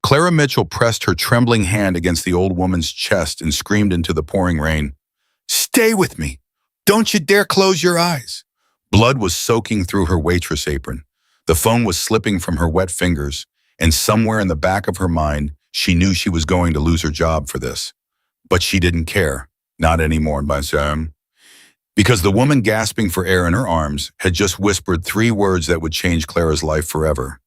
Clara Mitchell pressed her trembling hand against the old woman's chest and screamed into the pouring rain, "Stay with me! Don't you dare close your eyes!" Blood was soaking through her waitress apron. The phone was slipping from her wet fingers, and somewhere in the back of her mind, she knew she was going to lose her job for this. But she didn't care. Not anymore, because the woman gasping for air in her arms had just whispered three words that would change Clara's life forever.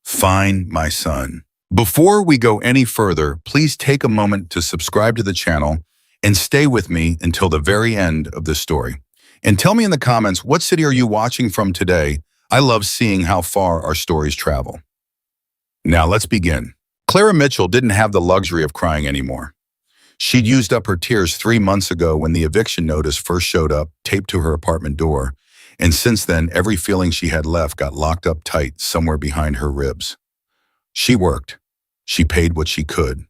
"Find my son." Before we go any further, please take a moment to subscribe to the channel and stay with me until the very end of this story. And tell me in the comments, what city are you watching from today? I love seeing how far our stories travel. Now let's begin. Clara Mitchell didn't have the luxury of crying anymore. She'd used up her tears 3 months ago when the eviction notice first showed up, taped to her apartment door, and since then, every feeling she had left got locked up tight somewhere behind her ribs. She worked. She paid what she could.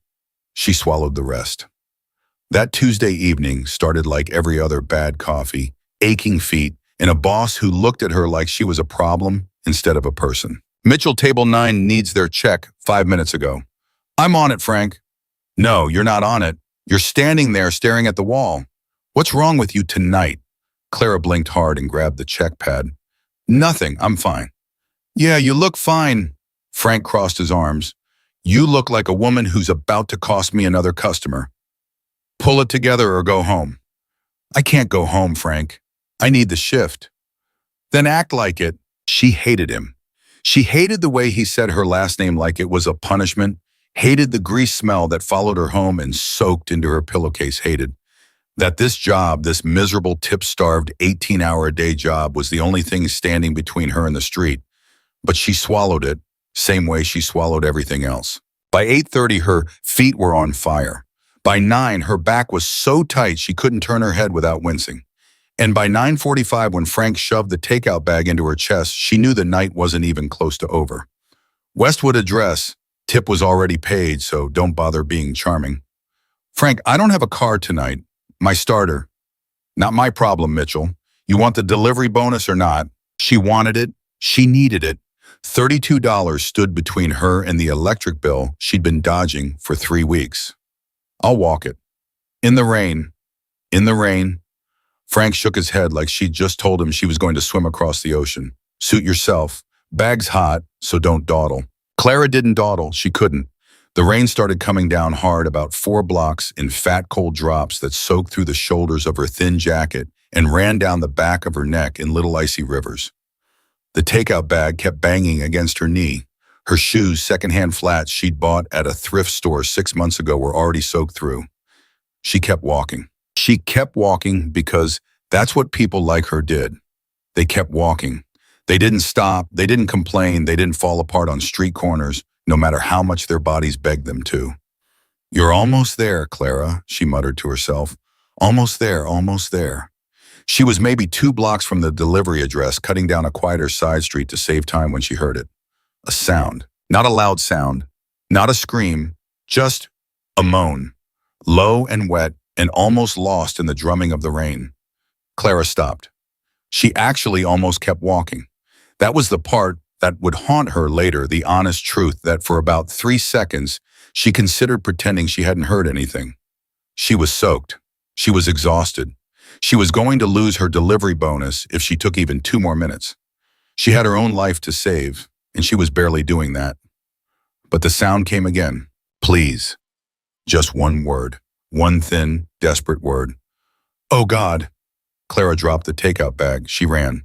She swallowed the rest. That Tuesday evening started like every other bad coffee, aching feet, and a boss who looked at her like she was a problem instead of a person. "Mitchell, table 9 needs their check 5 minutes ago." "I'm on it, Frank." "No, you're not on it. You're standing there staring at the wall. What's wrong with you tonight?" Clara blinked hard and grabbed the check pad. "Nothing, I'm fine." "Yeah, you look fine." Frank crossed his arms. "You look like a woman who's about to cost me another customer. Pull it together or go home." "I can't go home, Frank. I need the shift." "Then act like it." She hated him. She hated the way he said her last name like it was a punishment, hated the grease smell that followed her home and soaked into her pillowcase, hated that this job, this miserable tip-starved 18-hour-a-day job, was the only thing standing between her and the street. But she swallowed it, same way she swallowed everything else. By 8:30, her feet were on fire. By 9, her back was so tight she couldn't turn her head without wincing. And by 9:45, when Frank shoved the takeout bag into her chest, she knew the night wasn't even close to over. Westwood address. Tip was already paid, so don't bother being charming. "Frank, I don't have a car tonight. My starter." "Not my problem, Mitchell. You want the delivery bonus or not?" She wanted it. She needed it. $32 stood between her and the electric bill she'd been dodging for 3 weeks. "I'll walk it." "In the rain." "In the rain." Frank shook his head like she'd just told him she was going to swim across the ocean. "Suit yourself. Bag's hot, so don't dawdle." Clara didn't dawdle. She couldn't. The rain started coming down hard about 4 blocks in fat, cold drops that soaked through the shoulders of her thin jacket and ran down the back of her neck in little icy rivers. The takeout bag kept banging against her knee. Her shoes, secondhand flats she'd bought at a thrift store 6 months ago, were already soaked through. She kept walking. She kept walking because that's what people like her did. They kept walking. They didn't stop, they didn't complain, they didn't fall apart on street corners, no matter how much their bodies begged them to. "You're almost there, Clara," she muttered to herself. "Almost there, almost there." She was maybe 2 blocks from the delivery address, cutting down a quieter side street to save time when she heard it. A sound. Not a loud sound. Not a scream. Just a moan. Low and wet and almost lost in the drumming of the rain. Clara stopped. She actually almost kept walking. That was the part that would haunt her later, the honest truth that for about 3 seconds, she considered pretending she hadn't heard anything. She was soaked. She was exhausted. She was going to lose her delivery bonus if she took even 2 more minutes. She had her own life to save, and she was barely doing that. But the sound came again. "Please." Just one word. One thin, desperate word. "Oh, God." Clara dropped the takeout bag. She ran.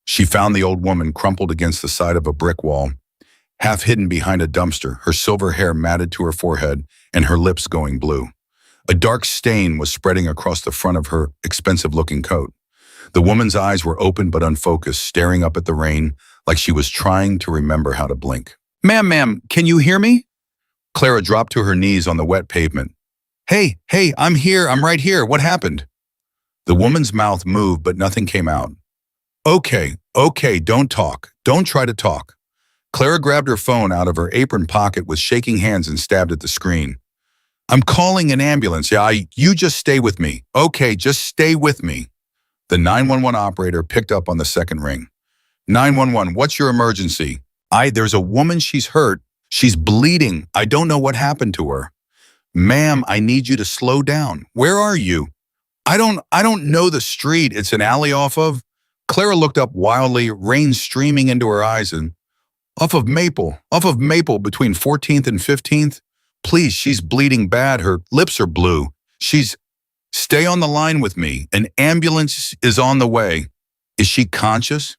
She found the old woman crumpled against the side of a brick wall, half hidden behind a dumpster, her silver hair matted to her forehead and her lips going blue. A dark stain was spreading across the front of her expensive-looking coat. The woman's eyes were open but unfocused, staring up at the rain like she was trying to remember how to blink. Ma'am, can you hear me?" Clara dropped to her knees on the wet pavement. Hey, I'm here, I'm right here, what happened?" The woman's mouth moved, but nothing came out. Okay, don't talk. Don't try to talk." Clara grabbed her phone out of her apron pocket with shaking hands and stabbed at the screen. "I'm calling an ambulance. You just stay with me. Okay, just stay with me." The 911 operator picked up on the second ring. 911, what's your emergency? There's a woman, she's hurt. She's bleeding. I don't know what happened to her. Ma'am, I need you to slow down. Where are you? I don't know the street it's an alley off of. Clara looked up wildly, rain streaming into her eyes, and off of Maple between 14th and 15th. Please, she's bleeding bad. Her lips are blue. She's, stay on the line with me. An ambulance is on the way. Is she conscious?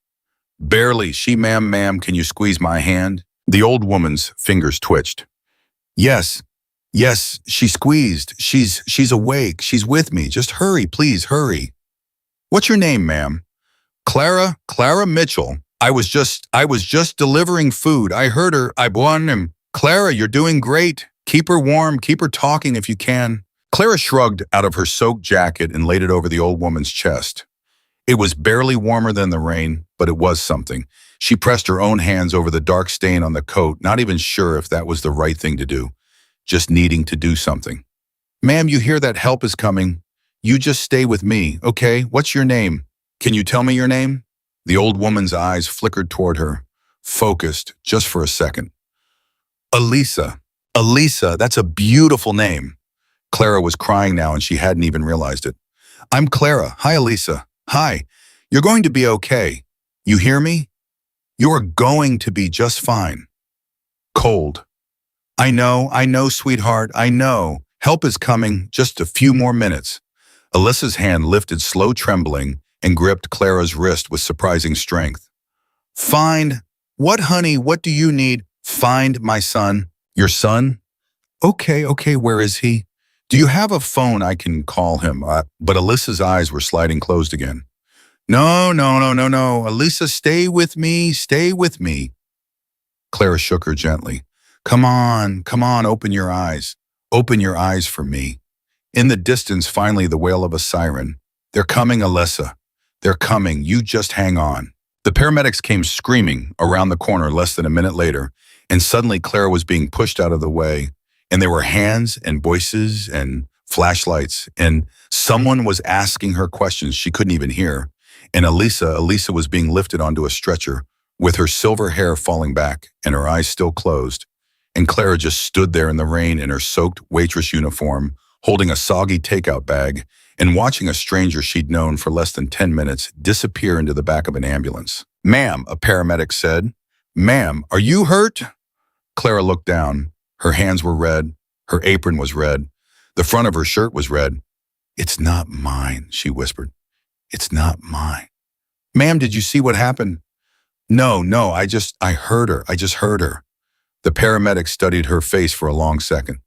Barely. Ma'am, can you squeeze my hand? The old woman's fingers twitched. Yes, yes, she squeezed. She's awake. She's with me. Just hurry, please, hurry. What's your name, ma'am? Clara Mitchell. I was just delivering food. I heard her. I won him. Clara, you're doing great. Keep her warm. Keep her talking if you can. Clara shrugged out of her soaked jacket and laid it over the old woman's chest. It was barely warmer than the rain, but it was something. She pressed her own hands over the dark stain on the coat, not even sure if that was the right thing to do, just needing to do something. Ma'am, you hear that help is coming. You just stay with me, okay? What's your name? Can you tell me your name? The old woman's eyes flickered toward her, focused just for a second. Elisa. Elisa, that's a beautiful name. Clara was crying now and she hadn't even realized it. I'm Clara. Hi, Elisa. Hi. You're going to be okay. You hear me? You're going to be just fine. Cold. I know, sweetheart, I know. Help is coming, just a few more minutes. Alyssa's hand lifted slow trembling and gripped Clara's wrist with surprising strength. Find. What, honey, what do you need? Find my son. Your son? Okay, where is he? Do you have a phone I can call him? But Alyssa's eyes were sliding closed again. No. Alyssa, stay with me. Clara shook her gently. Come on, open your eyes. Open your eyes for me. In the distance, finally, the wail of a siren. They're coming, Alyssa. They're coming. You just hang on. The paramedics came screaming around the corner less than a minute later, and suddenly Clara was being pushed out of the way, and there were hands and voices and flashlights, and someone was asking her questions she couldn't even hear. And Elisa was being lifted onto a stretcher with her silver hair falling back and her eyes still closed. And Clara just stood there in the rain in her soaked waitress uniform, holding a soggy takeout bag and watching a stranger she'd known for less than 10 minutes disappear into the back of an ambulance. Ma'am, a paramedic said. Ma'am, are you hurt? Clara looked down. Her hands were red. Her apron was red. The front of her shirt was red. It's not mine, she whispered. It's not mine. Ma'am, did you see what happened? No, I heard her. I just heard her. The paramedic studied her face for a long second.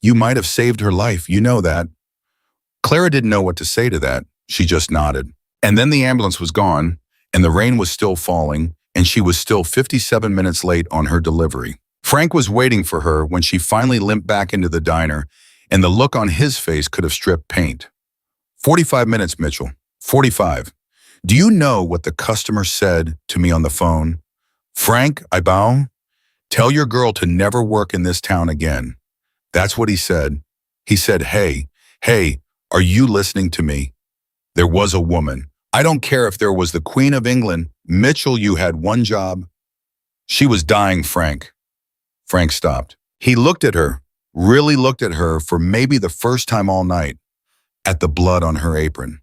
You might have saved her life, you know that. Clara didn't know what to say to that. She just nodded. And then the ambulance was gone, and the rain was still falling, and she was still 57 minutes late on her delivery. Frank was waiting for her when she finally limped back into the diner, and the look on his face could have stripped paint. 45 minutes, Mitchell. 45. Do you know what the customer said to me on the phone? Frank, I bow. Tell your girl to never work in this town again. That's what he said. He said, hey, are you listening to me? There was a woman. I don't care if there was the Queen of England. Mitchell, you had one job. She was dying, Frank. Frank stopped. He looked at her, really looked at her for maybe the first time all night, at the blood on her apron,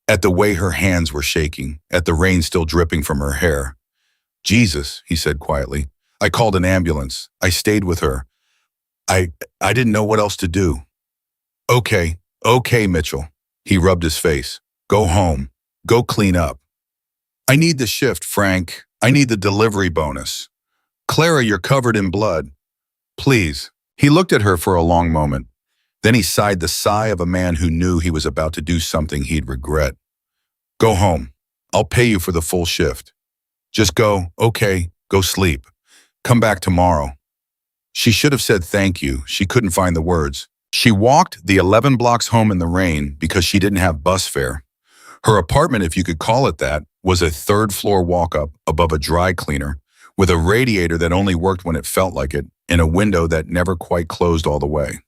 at the way her hands were shaking, at the rain still dripping from her hair. Jesus, he said quietly. I called an ambulance. I stayed with her. I didn't know what else to do. Okay, Mitchell. He rubbed his face. Go home. Go clean up. I need the shift, Frank. I need the delivery bonus. Clara, you're covered in blood. Please. He looked at her for a long moment. Then he sighed the sigh of a man who knew he was about to do something he'd regret. Go home. I'll pay you for the full shift. Just go, okay, go sleep. Come back tomorrow. She should have said thank you. She couldn't find the words. She walked the 11 blocks home in the rain because she didn't have bus fare. Her apartment, if you could call it that, was a third-floor walk-up above a dry cleaner with a radiator that only worked when it felt like it and a window that never quite closed all the way.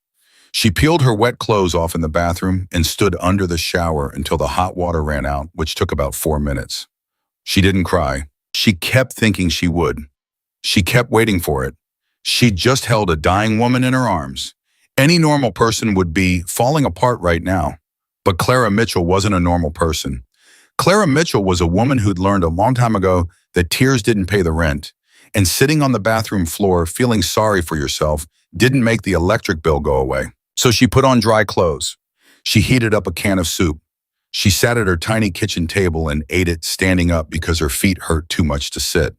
She peeled her wet clothes off in the bathroom and stood under the shower until the hot water ran out, which took about 4 minutes. She didn't cry. She kept thinking she would. She kept waiting for it. She'd just held a dying woman in her arms. Any normal person would be falling apart right now. But Clara Mitchell wasn't a normal person. Clara Mitchell was a woman who'd learned a long time ago that tears didn't pay the rent, and sitting on the bathroom floor feeling sorry for yourself didn't make the electric bill go away. So she put on dry clothes. She heated up a can of soup. She sat at her tiny kitchen table and ate it standing up because her feet hurt too much to sit.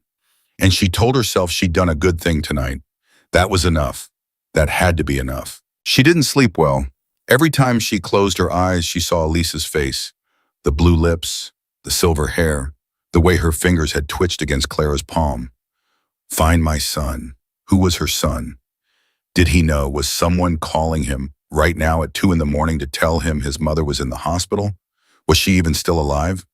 And she told herself she'd done a good thing tonight. That was enough. That had to be enough. She didn't sleep well. Every time she closed her eyes, she saw Elisa's face. The blue lips, the silver hair, the way her fingers had twitched against Clara's palm. Find my son. Who was her son? Did he know? Was someone calling him right now at 2 a.m. to tell him his mother was in the hospital? Was she even still alive?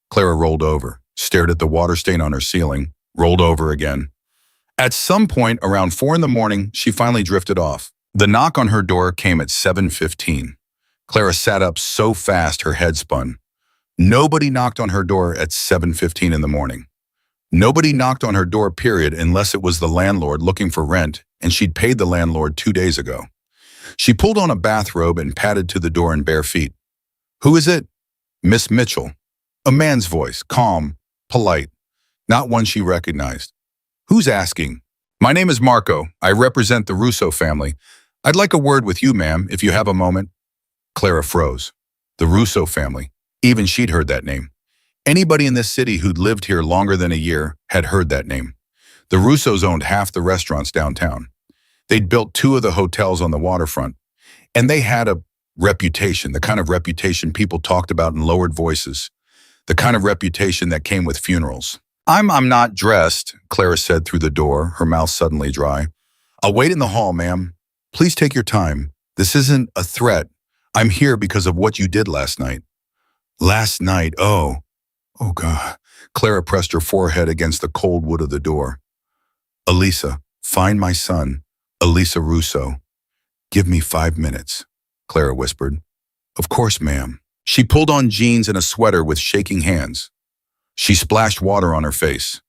Clara rolled over, stared at the water stain on her ceiling, rolled over again. At some point around 4 a.m, she finally drifted off. The knock on her door came at 7:15. Clara sat up so fast her head spun. Nobody knocked on her door at 7:15 in the morning. Nobody knocked on her door, period, unless it was the landlord looking for rent, and she'd paid the landlord 2 days ago. She pulled on a bathrobe and padded to the door in bare feet. Who is it? Miss Mitchell. A man's voice, calm, polite, not one she recognized. Who's asking? My name is Marco. I represent the Russo family. I'd like a word with you, ma'am, if you have a moment. Clara froze. The Russo family. Even she'd heard that name. Anybody in this city who'd lived here longer than a year had heard that name. The Russos owned half the restaurants downtown. They'd built 2 of the hotels on the waterfront. And they had a reputation, the kind of reputation people talked about in lowered voices. The kind of reputation that came with funerals. I'm not dressed, Clara said through the door, her mouth suddenly dry. I'll wait in the hall, ma'am. Please take your time. This isn't a threat. I'm here because of what you did last night. Last night, oh God. Clara pressed her forehead against the cold wood of the door. Elisa, find my son, Elisa Russo. Give me 5 minutes, Clara whispered. Of course, ma'am. She pulled on jeans and a sweater with shaking hands. She splashed water on her face.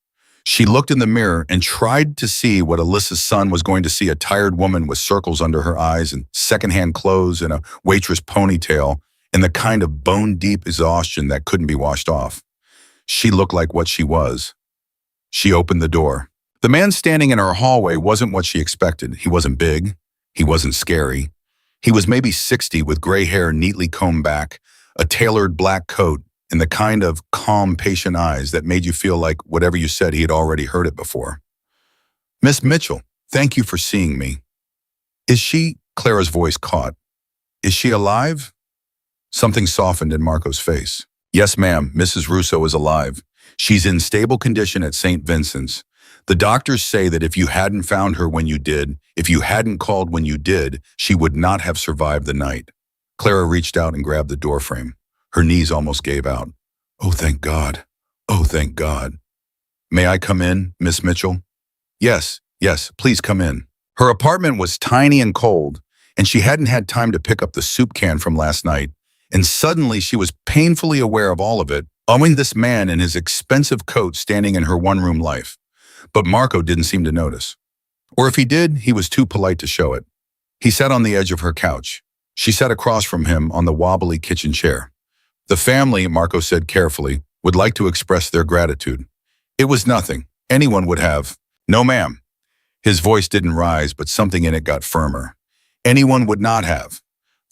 She looked in the mirror and tried to see what Elisa's son was going to see, a tired woman with circles under her eyes and secondhand clothes and a waitress ponytail and the kind of bone-deep exhaustion that couldn't be washed off. She looked like what she was. She opened the door. The man standing in her hallway wasn't what she expected. He wasn't big. He wasn't scary. He was maybe 60 with gray hair neatly combed back, a tailored black coat, and the kind of calm, patient eyes that made you feel like whatever you said he had already heard it before. Miss Mitchell, thank you for seeing me. Is she? Clara's voice caught. Is she alive? Something softened in Marco's face. Yes, ma'am, Mrs. Russo is alive. She's in stable condition at St. Vincent's. The doctors say that if you hadn't found her when you did, if you hadn't called when you did, she would not have survived the night. Clara reached out and grabbed the doorframe. Her knees almost gave out. Oh, thank God. Oh, thank God. May I come in, Miss Mitchell? Yes, please come in. Her apartment was tiny and cold, and she hadn't had time to pick up the soup can from last night, and suddenly she was painfully aware of all of it, owing this man in his expensive coat standing in her one-room life. But Marco didn't seem to notice. Or if he did, he was too polite to show it. He sat on the edge of her couch. She sat across from him on the wobbly kitchen chair. The family, Marco said carefully, would like to express their gratitude. It was nothing. Anyone would have. No, ma'am. His voice didn't rise, but something in it got firmer. Anyone would not have.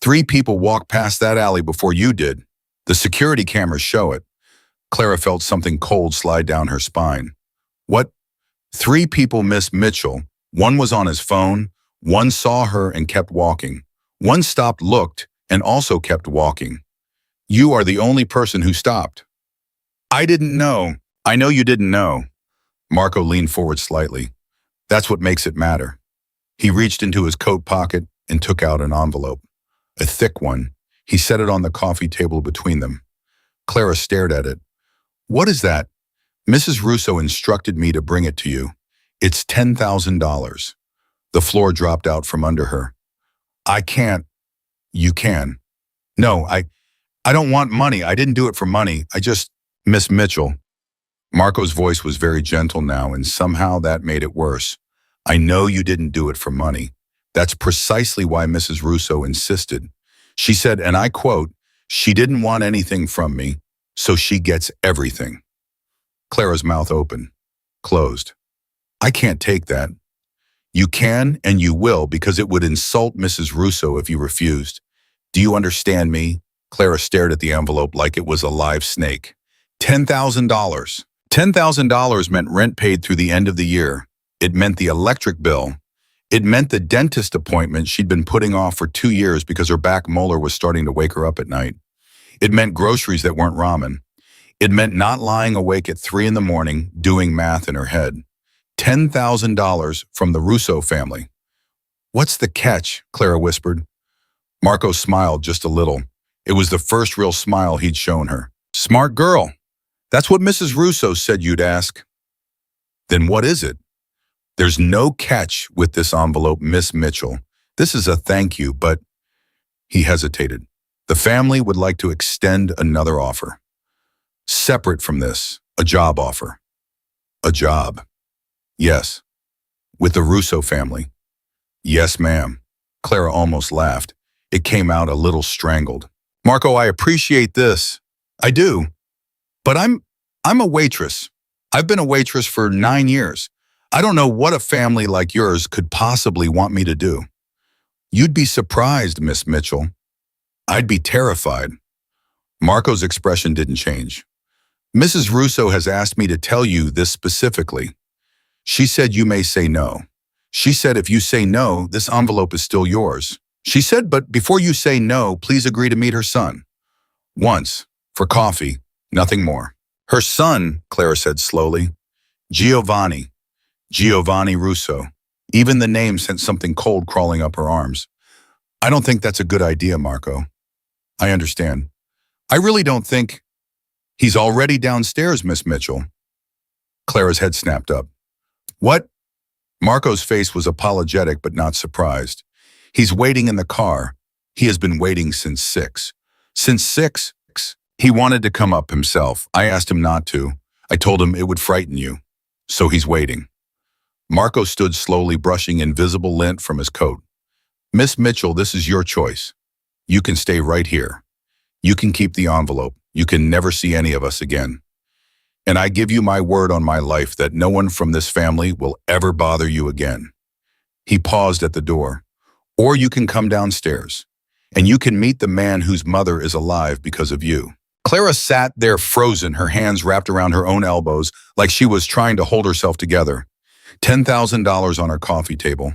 3 people walked past that alley before you did. The security cameras show it. Clara felt something cold slide down her spine. What? 3 people, Miss Mitchell. One was on his phone. One saw her and kept walking. One stopped, looked, and also kept walking. You are the only person who stopped. I didn't know. I know you didn't know. Marco leaned forward slightly. That's what makes it matter. He reached into his coat pocket and took out an envelope. A thick one. He set it on the coffee table between them. Clara stared at it. What is that? Mrs. Russo instructed me to bring it to you. It's $10,000. The floor dropped out from under her. I can't. You can. No, I don't want money. I didn't do it for money. Miss Mitchell. Marco's voice was very gentle now, and somehow that made it worse. I know you didn't do it for money. That's precisely why Mrs. Russo insisted. She said, and I quote, she didn't want anything from me, so she gets everything. Clara's mouth opened, closed. I can't take that. You can and you will because it would insult Mrs. Russo if you refused. Do you understand me? Clara stared at the envelope like it was a live snake. $10,000. $10,000 meant rent paid through the end of the year. It meant the electric bill. It meant the dentist appointment she'd been putting off for 2 years because her back molar was starting to wake her up at night. It meant groceries that weren't ramen. It meant not lying awake at 3 in the morning doing math in her head. $10,000 from the Russo family. What's the catch? Clara whispered. Marco smiled just a little. It was the first real smile he'd shown her. Smart girl. That's what Mrs. Russo said you'd ask. Then what is it? There's no catch with this envelope, Miss Mitchell. This is a thank you, but... He hesitated. The family would like to extend another offer. Separate from this, a job offer. A job. Yes. With the Russo family. Yes, ma'am. Clara almost laughed. It came out a little strangled. Marco, I appreciate this. I do. But I'm a waitress. I've been a waitress for 9 years. I don't know what a family like yours could possibly want me to do. You'd be surprised, Miss Mitchell. I'd be terrified. Marco's expression didn't change. Mrs. Russo has asked me to tell you this specifically. She said you may say no. She said if you say no, this envelope is still yours. She said, but before you say no, please agree to meet her son. Once, for coffee, nothing more. Her son, Clara said slowly, Giovanni Russo. Even the name sent something cold crawling up her arms. I don't think that's a good idea, Marco. I understand. I really don't think... He's already downstairs, Miss Mitchell. Clara's head snapped up. What? Marco's face was apologetic but not surprised. He's waiting in the car. He has been waiting since 6. Since 6? He wanted to come up himself. I asked him not to. I told him it would frighten you. So he's waiting. Marco stood slowly brushing invisible lint from his coat. Miss Mitchell, this is your choice. You can stay right here. You can keep the envelope. You can never see any of us again. And I give you my word on my life that no one from this family will ever bother you again. He paused at the door. Or you can come downstairs, and you can meet the man whose mother is alive because of you. Clara sat there frozen, her hands wrapped around her own elbows like she was trying to hold herself together. $10,000 on her coffee table.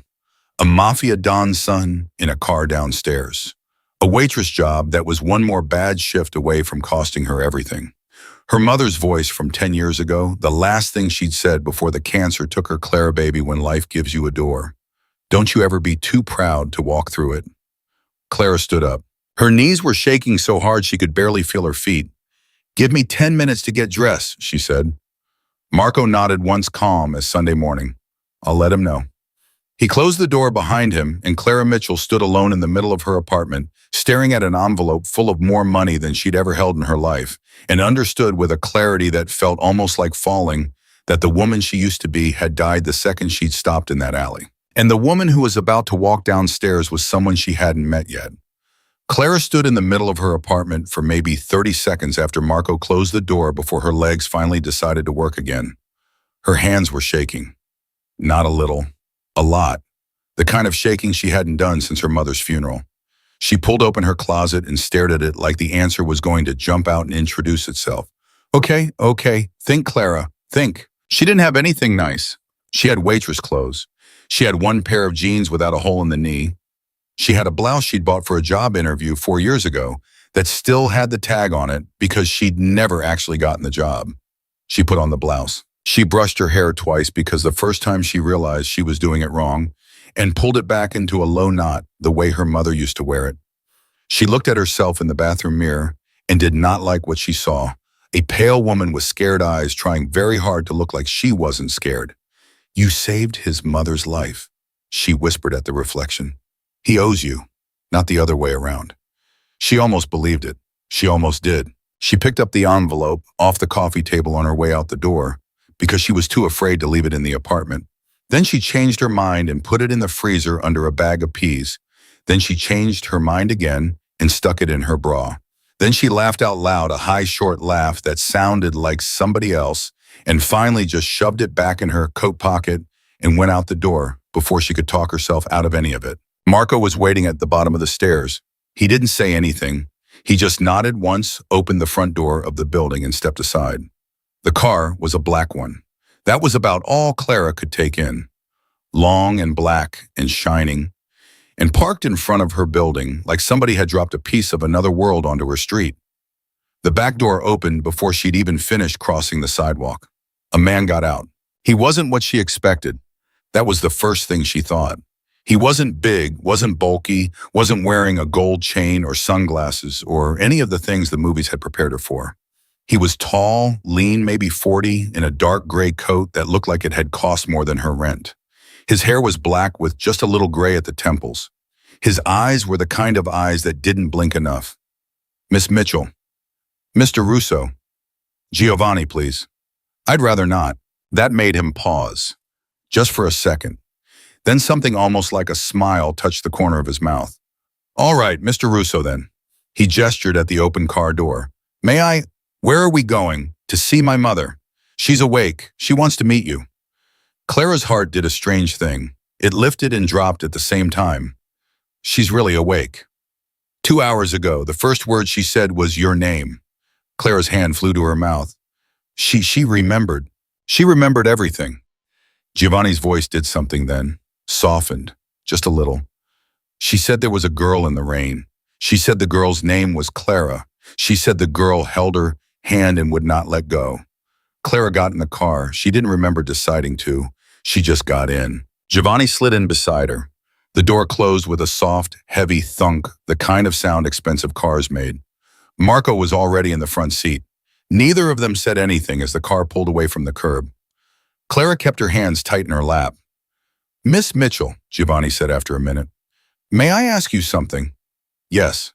A Mafia Don's son in a car downstairs. A waitress job that was one more bad shift away from costing her everything. Her mother's voice from 10 years ago, the last thing she'd said before the cancer took her Clara baby when life gives you a door. Don't you ever be too proud to walk through it. Clara stood up. Her knees were shaking so hard she could barely feel her feet. Give me 10 minutes to get dressed, she said. Marco nodded once calm as Sunday morning. I'll let him know. He closed the door behind him, and Clara Mitchell stood alone in the middle of her apartment, staring at an envelope full of more money than she'd ever held in her life, and understood with a clarity that felt almost like falling that the woman she used to be had died the second she'd stopped in that alley. And the woman who was about to walk downstairs was someone she hadn't met yet. Clara stood in the middle of her apartment for maybe 30 seconds after Marco closed the door before her legs finally decided to work again. Her hands were shaking. Not a little. A lot. The kind of shaking she hadn't done since her mother's funeral. She pulled open her closet and stared at it like the answer was going to jump out and introduce itself. Okay. Think, Clara. Think. She didn't have anything nice. She had waitress clothes. She had one pair of jeans without a hole in the knee. She had a blouse she'd bought for a job interview 4 years ago that still had the tag on it because she'd never actually gotten the job. She put on the blouse. She brushed her hair twice because the first time she realized she was doing it wrong and pulled it back into a low knot the way her mother used to wear it. She looked at herself in the bathroom mirror and did not like what she saw. A pale woman with scared eyes trying very hard to look like she wasn't scared. You saved his mother's life, she whispered at the reflection. He owes you, not the other way around. She almost believed it. She almost did. She picked up the envelope off the coffee table on her way out the door because she was too afraid to leave it in the apartment. Then she changed her mind and put it in the freezer under a bag of peas. Then she changed her mind again and stuck it in her bra. Then she laughed out loud, a high, short laugh that sounded like somebody else, and finally just shoved it back in her coat pocket and went out the door before she could talk herself out of any of it. Marco was waiting at the bottom of the stairs. He didn't say anything. He just nodded once, opened the front door of the building, and stepped aside. The car was a black one. That was about all Clara could take in. Long and black and shining, and parked in front of her building like somebody had dropped a piece of another world onto her street. The back door opened before she'd even finished crossing the sidewalk. A man got out. He wasn't what she expected. That was the first thing she thought. He wasn't big, wasn't bulky, wasn't wearing a gold chain or sunglasses or any of the things the movies had prepared her for. He was tall, lean, maybe 40, in a dark gray coat that looked like it had cost more than her rent. His hair was black with just a little gray at the temples. His eyes were the kind of eyes that didn't blink enough. "Miss Mitchell." "Mr. Russo." "Giovanni, please." "I'd rather not." That made him pause, just for a second. Then something almost like a smile touched the corner of his mouth. "All right, Mr. Russo then." He gestured at the open car door. "May I? Where are we going?" "To see my mother. She's awake. She wants to meet you." Clara's heart did a strange thing. It lifted and dropped at the same time. She's really awake. 2 hours ago, the first word she said was your name. Clara's hand flew to her mouth. She remembered. She remembered everything. Giovanni's voice did something then, softened, just a little. She said there was a girl in the rain. She said the girl's name was Clara. She said the girl held her hand and would not let go. Clara got in the car. She didn't remember deciding to. She just got in. Giovanni slid in beside her. The door closed with a soft, heavy thunk, the kind of sound expensive cars made. Marco was already in the front seat. Neither of them said anything as the car pulled away from the curb. Clara kept her hands tight in her lap. "Miss Mitchell," Giovanni said after a minute, "may I ask you something?" "Yes."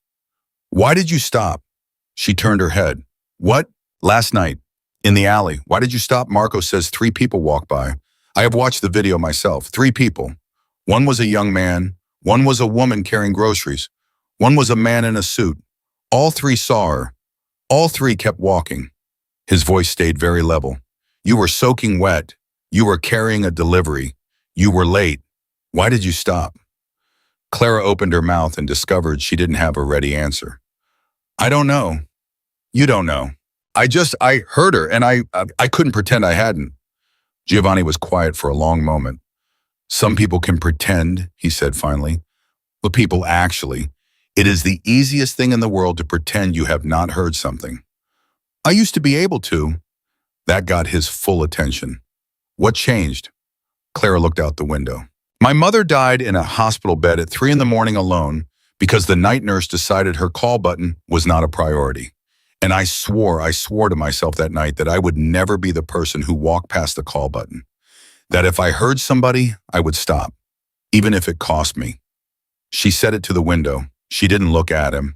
"Why did you stop?" She turned her head. "What?" "Last night. In the alley. Why did you stop?" "Marco says 3 people walked by. I have watched the video myself. 3 people. One was a young man. One was a woman carrying groceries. One was a man in a suit. All 3 saw her. All 3 kept walking." His voice stayed very level. "You were soaking wet. You were carrying a delivery. You were late. Why did you stop?" Clara opened her mouth and discovered she didn't have a ready answer. "I don't know." "You don't know." I heard her and I couldn't pretend I hadn't." Giovanni was quiet for a long moment. "Some people can pretend," he said finally. "But people actually. It is the easiest thing in the world to pretend you have not heard something." "I used to be able to." That got his full attention. "What changed?" Clara looked out the window. "My mother died in a hospital bed at 3 in the morning alone because the night nurse decided her call button was not a priority. And I swore to myself that night that I would never be the person who walked past the call button. That if I heard somebody, I would stop, even if it cost me." She said it to the window. She didn't look at him.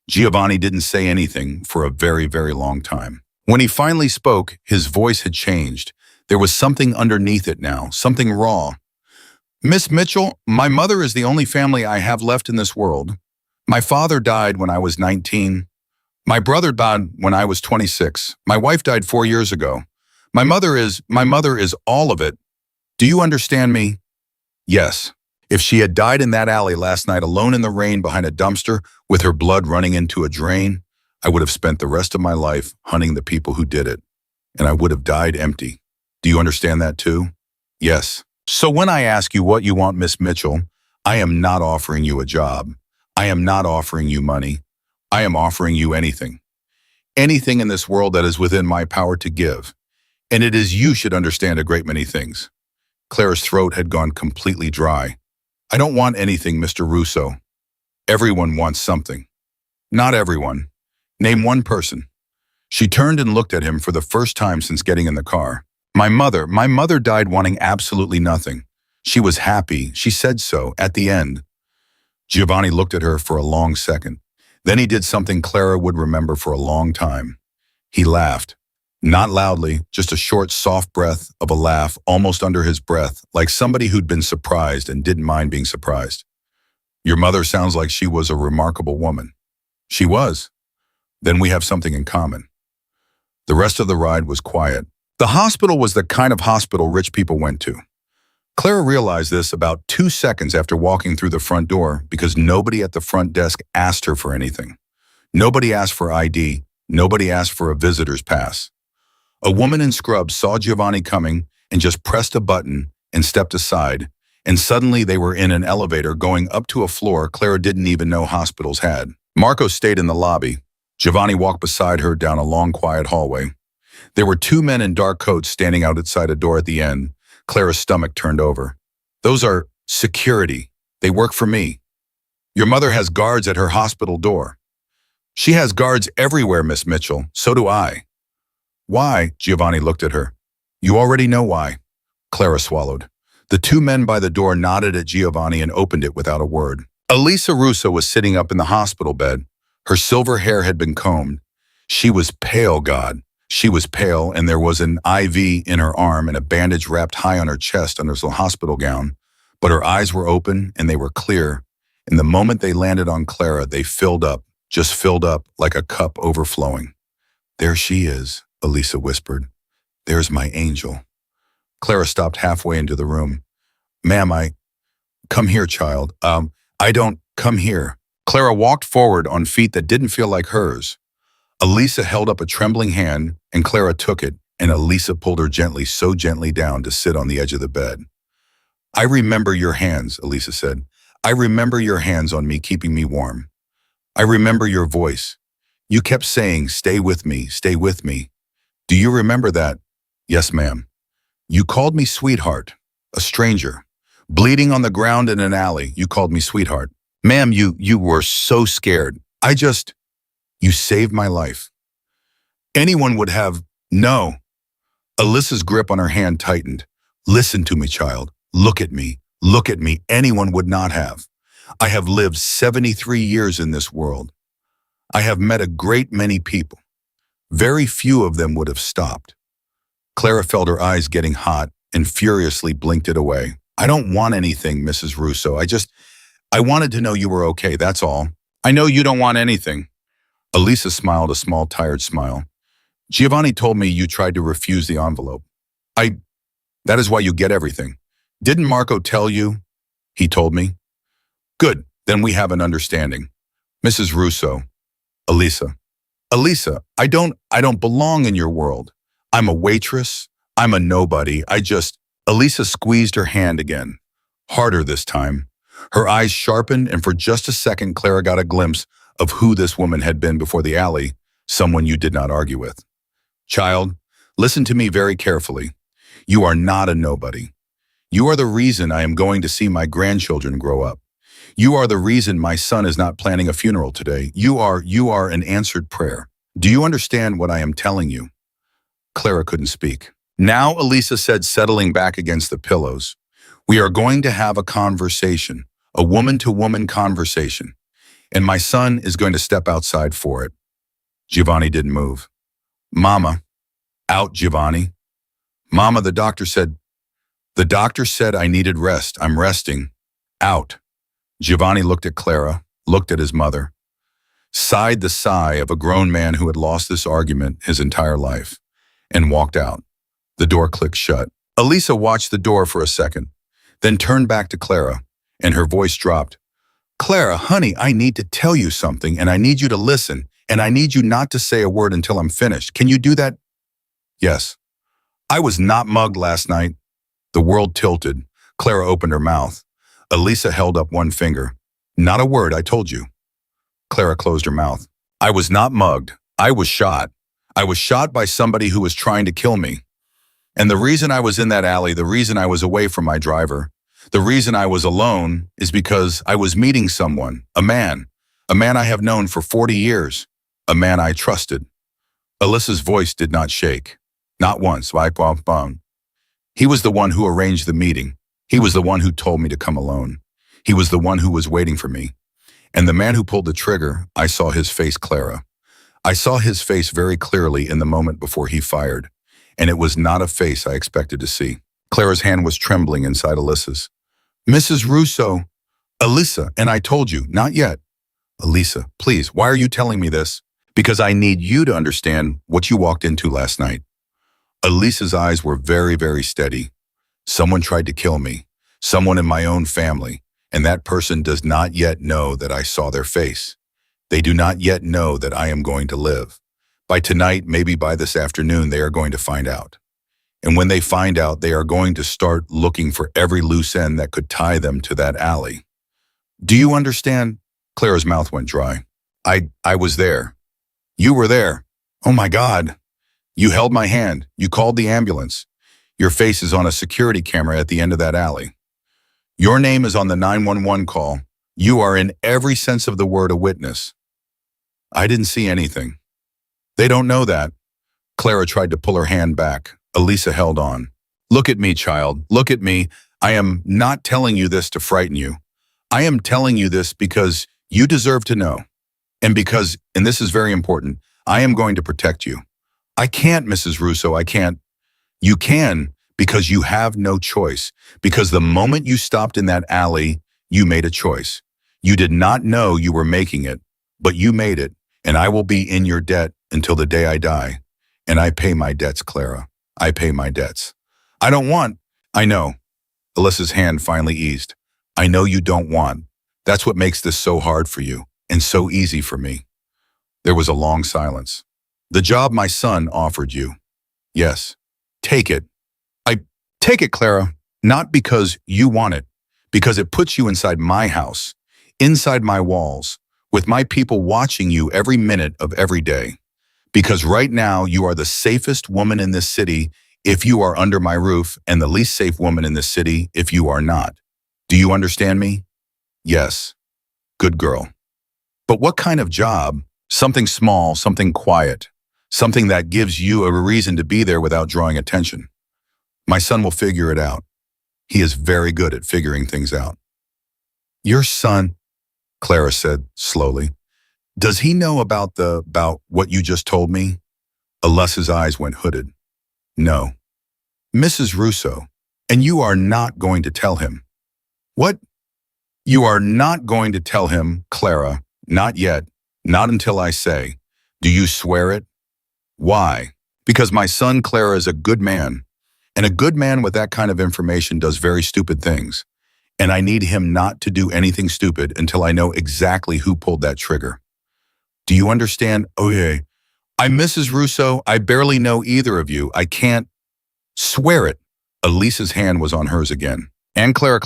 Giovanni didn't say anything for a very, very long time. When he finally spoke, his voice had changed. There was something underneath it now, something raw. "Miss Mitchell, my mother is the only family I have left in this world. My father died when I was 19. My brother died when I was 26. My wife died 4 years ago. My mother is all of it. Do you understand me?" Yes. If she had died in that alley last night alone in the rain behind a dumpster with her blood running into a drain, I would have spent the rest of my life hunting the people who did it, and I would have died empty. Do you understand that too? Yes. So when I ask you what you want, Miss Mitchell, I am not offering you a job. I am not offering you money. I am offering you anything. Anything in this world that is within my power to give. And it is you should understand a great many things. Clara's throat had gone completely dry. "I don't want anything, Mr. Russo. Everyone wants something." "Not everyone. Name one person." She turned and looked at him for the first time since getting in the car. My mother died wanting absolutely nothing. She was happy. She said so at the end." Giovanni looked at her for a long second. Then he did something Clara would remember for a long time. He laughed. Not loudly, just a short, soft breath of a laugh almost under his breath, like somebody who'd been surprised and didn't mind being surprised. Your mother sounds like she was a remarkable woman. She was. Then we have something in common. The rest of the ride was quiet. The hospital was the kind of hospital rich people went to. Clara realized this about 2 seconds after walking through the front door because nobody at the front desk asked her for anything. Nobody asked for ID. Nobody asked for a visitor's pass. A woman in scrubs saw Giovanni coming and just pressed a button and stepped aside, and suddenly they were in an elevator going up to a floor Clara didn't even know hospitals had. Marco stayed in the lobby. Giovanni walked beside her down a long, quiet hallway. There were 2 men in dark coats standing outside a door at the end. Clara's stomach turned over. Those are security. They work for me. Your mother has guards at her hospital door. She has guards everywhere, Miss Mitchell. So do I. Why? Giovanni looked at her. You already know why. Clara swallowed. The 2 men by the door nodded at Giovanni and opened it without a word. Elisa Russo was sitting up in the hospital bed. Her silver hair had been combed. She was pale, God. She was pale, and there was an IV in her arm and a bandage wrapped high on her chest under the hospital gown. But her eyes were open, and they were clear. And the moment they landed on Clara, they filled up, just filled up like a cup overflowing. There she is, Elisa whispered. There's my angel. Clara stopped halfway into the room. Ma'am, come here, child. I don't, come here. Clara walked forward on feet that didn't feel like hers. Elisa held up a trembling hand, and Clara took it, and Elisa pulled her gently, so gently down to sit on the edge of the bed. I remember your hands, Elisa said. I remember your hands on me, keeping me warm. I remember your voice. You kept saying, stay with me, stay with me. Do you remember that? Yes, ma'am. You called me sweetheart, a stranger. Bleeding on the ground in an alley, you called me sweetheart. Ma'am, you were so scared. You saved my life. Anyone would have, no. Alyssa's grip on her hand tightened. Listen to me, child. Look at me. Look at me. Anyone would not have. I have lived 73 years in this world. I have met a great many people. Very few of them would have stopped. Clara felt her eyes getting hot and furiously blinked it away. I don't want anything, Mrs. Russo. I wanted to know you were okay, that's all. I know you don't want anything. Elisa smiled a small, tired smile. Giovanni told me you tried to refuse the envelope. That is why you get everything. Didn't Marco tell you? He told me. Good, then we have an understanding. Mrs. Russo. Elisa. Elisa, I don't belong in your world. I'm a waitress. I'm a nobody. Elisa squeezed her hand again. Harder this time. Her eyes sharpened, and for just a second, Clara got a glimpse of who this woman had been before the alley, someone you did not argue with. Child, listen to me very carefully. You are not a nobody. You are the reason I am going to see my grandchildren grow up. You are the reason my son is not planning a funeral today. You are an answered prayer. Do you understand what I am telling you? Clara couldn't speak. Now, Elisa said, settling back against the pillows, we are going to have a conversation, a woman-to-woman conversation, and my son is going to step outside for it. Giovanni didn't move. Mama. Out, Giovanni. Mama, the doctor said I needed rest. I'm resting. Out. Giovanni looked at Clara, looked at his mother, sighed the sigh of a grown man who had lost this argument his entire life, and walked out. The door clicked shut. Elisa watched the door for a second, then turned back to Clara, and her voice dropped. Clara, honey, I need to tell you something, and I need you to listen, and I need you not to say a word until I'm finished. Can you do that? Yes. I was not mugged last night. The world tilted. Clara opened her mouth. Elisa held up one finger. Not a word, I told you. Clara closed her mouth. I was not mugged. I was shot. I was shot by somebody who was trying to kill me. And the reason I was in that alley, the reason I was away from my driver, the reason I was alone is because I was meeting someone, a man I have known for 40 years, a man I trusted. Alyssa's voice did not shake. Not once. He was the one who arranged the meeting. He was the one who told me to come alone. He was the one who was waiting for me. And the man who pulled the trigger, I saw his face, Clara. I saw his face very clearly in the moment before he fired, and it was not a face I expected to see. Clara's hand was trembling inside Alyssa's. Mrs. Russo, Alyssa, and I told you, not yet. Elisa, please, why are you telling me this? Because I need you to understand what you walked into last night. Elisa's eyes were very, very steady. Someone tried to kill me, someone in my own family, and that person does not yet know that I saw their face. They do not yet know that I am going to live. By tonight, maybe by this afternoon, they are going to find out. And when they find out, they are going to start looking for every loose end that could tie them to that alley. Do you understand? Clara's mouth went dry. I was there. You were there. Oh my God. You held my hand. You called the ambulance. Your face is on a security camera at the end of that alley. Your name is on the 911 call. You are in every sense of the word a witness. I didn't see anything. They don't know that. Clara tried to pull her hand back. Elisa held on. Look at me, child. Look at me. I am not telling you this to frighten you. I am telling you this because you deserve to know. And because, and this is very important, I am going to protect you. I can't, Mrs. Russo, I can't. You can, because you have no choice. Because the moment you stopped in that alley, you made a choice. You did not know you were making it, but you made it, and I will be in your debt until the day I die. And I pay my debts, Clara. I pay my debts. I know. Alyssa's hand finally eased. I know you don't want. That's what makes this so hard for you, and so easy for me. There was a long silence. The job my son offered you. Yes. Take it. Take it, Clara, not because you want it, because it puts you inside my house, inside my walls, with my people watching you every minute of every day. Because right now you are the safest woman in this city if you are under my roof, and the least safe woman in this city if you are not. Do you understand me? Yes. Good girl. But what kind of job? Something small, something quiet, something that gives you a reason to be there without drawing attention. My son will figure it out. He is very good at figuring things out. Your son, Clara said slowly, does he know about what you just told me? Alyssa's eyes went hooded. No. Mrs. Russo, and you are not going to tell him. What? You are not going to tell him, Clara, not yet, not until I say. Do you swear it? Why? Because my son, Clara, is a good man. And a good man with that kind of information does very stupid things. And I need him not to do anything stupid until I know exactly who pulled that trigger. Do you understand? Okay. I'm Mrs. Russo. I barely know either of you. I can't swear it. Elisa's hand was on hers again. And Clara,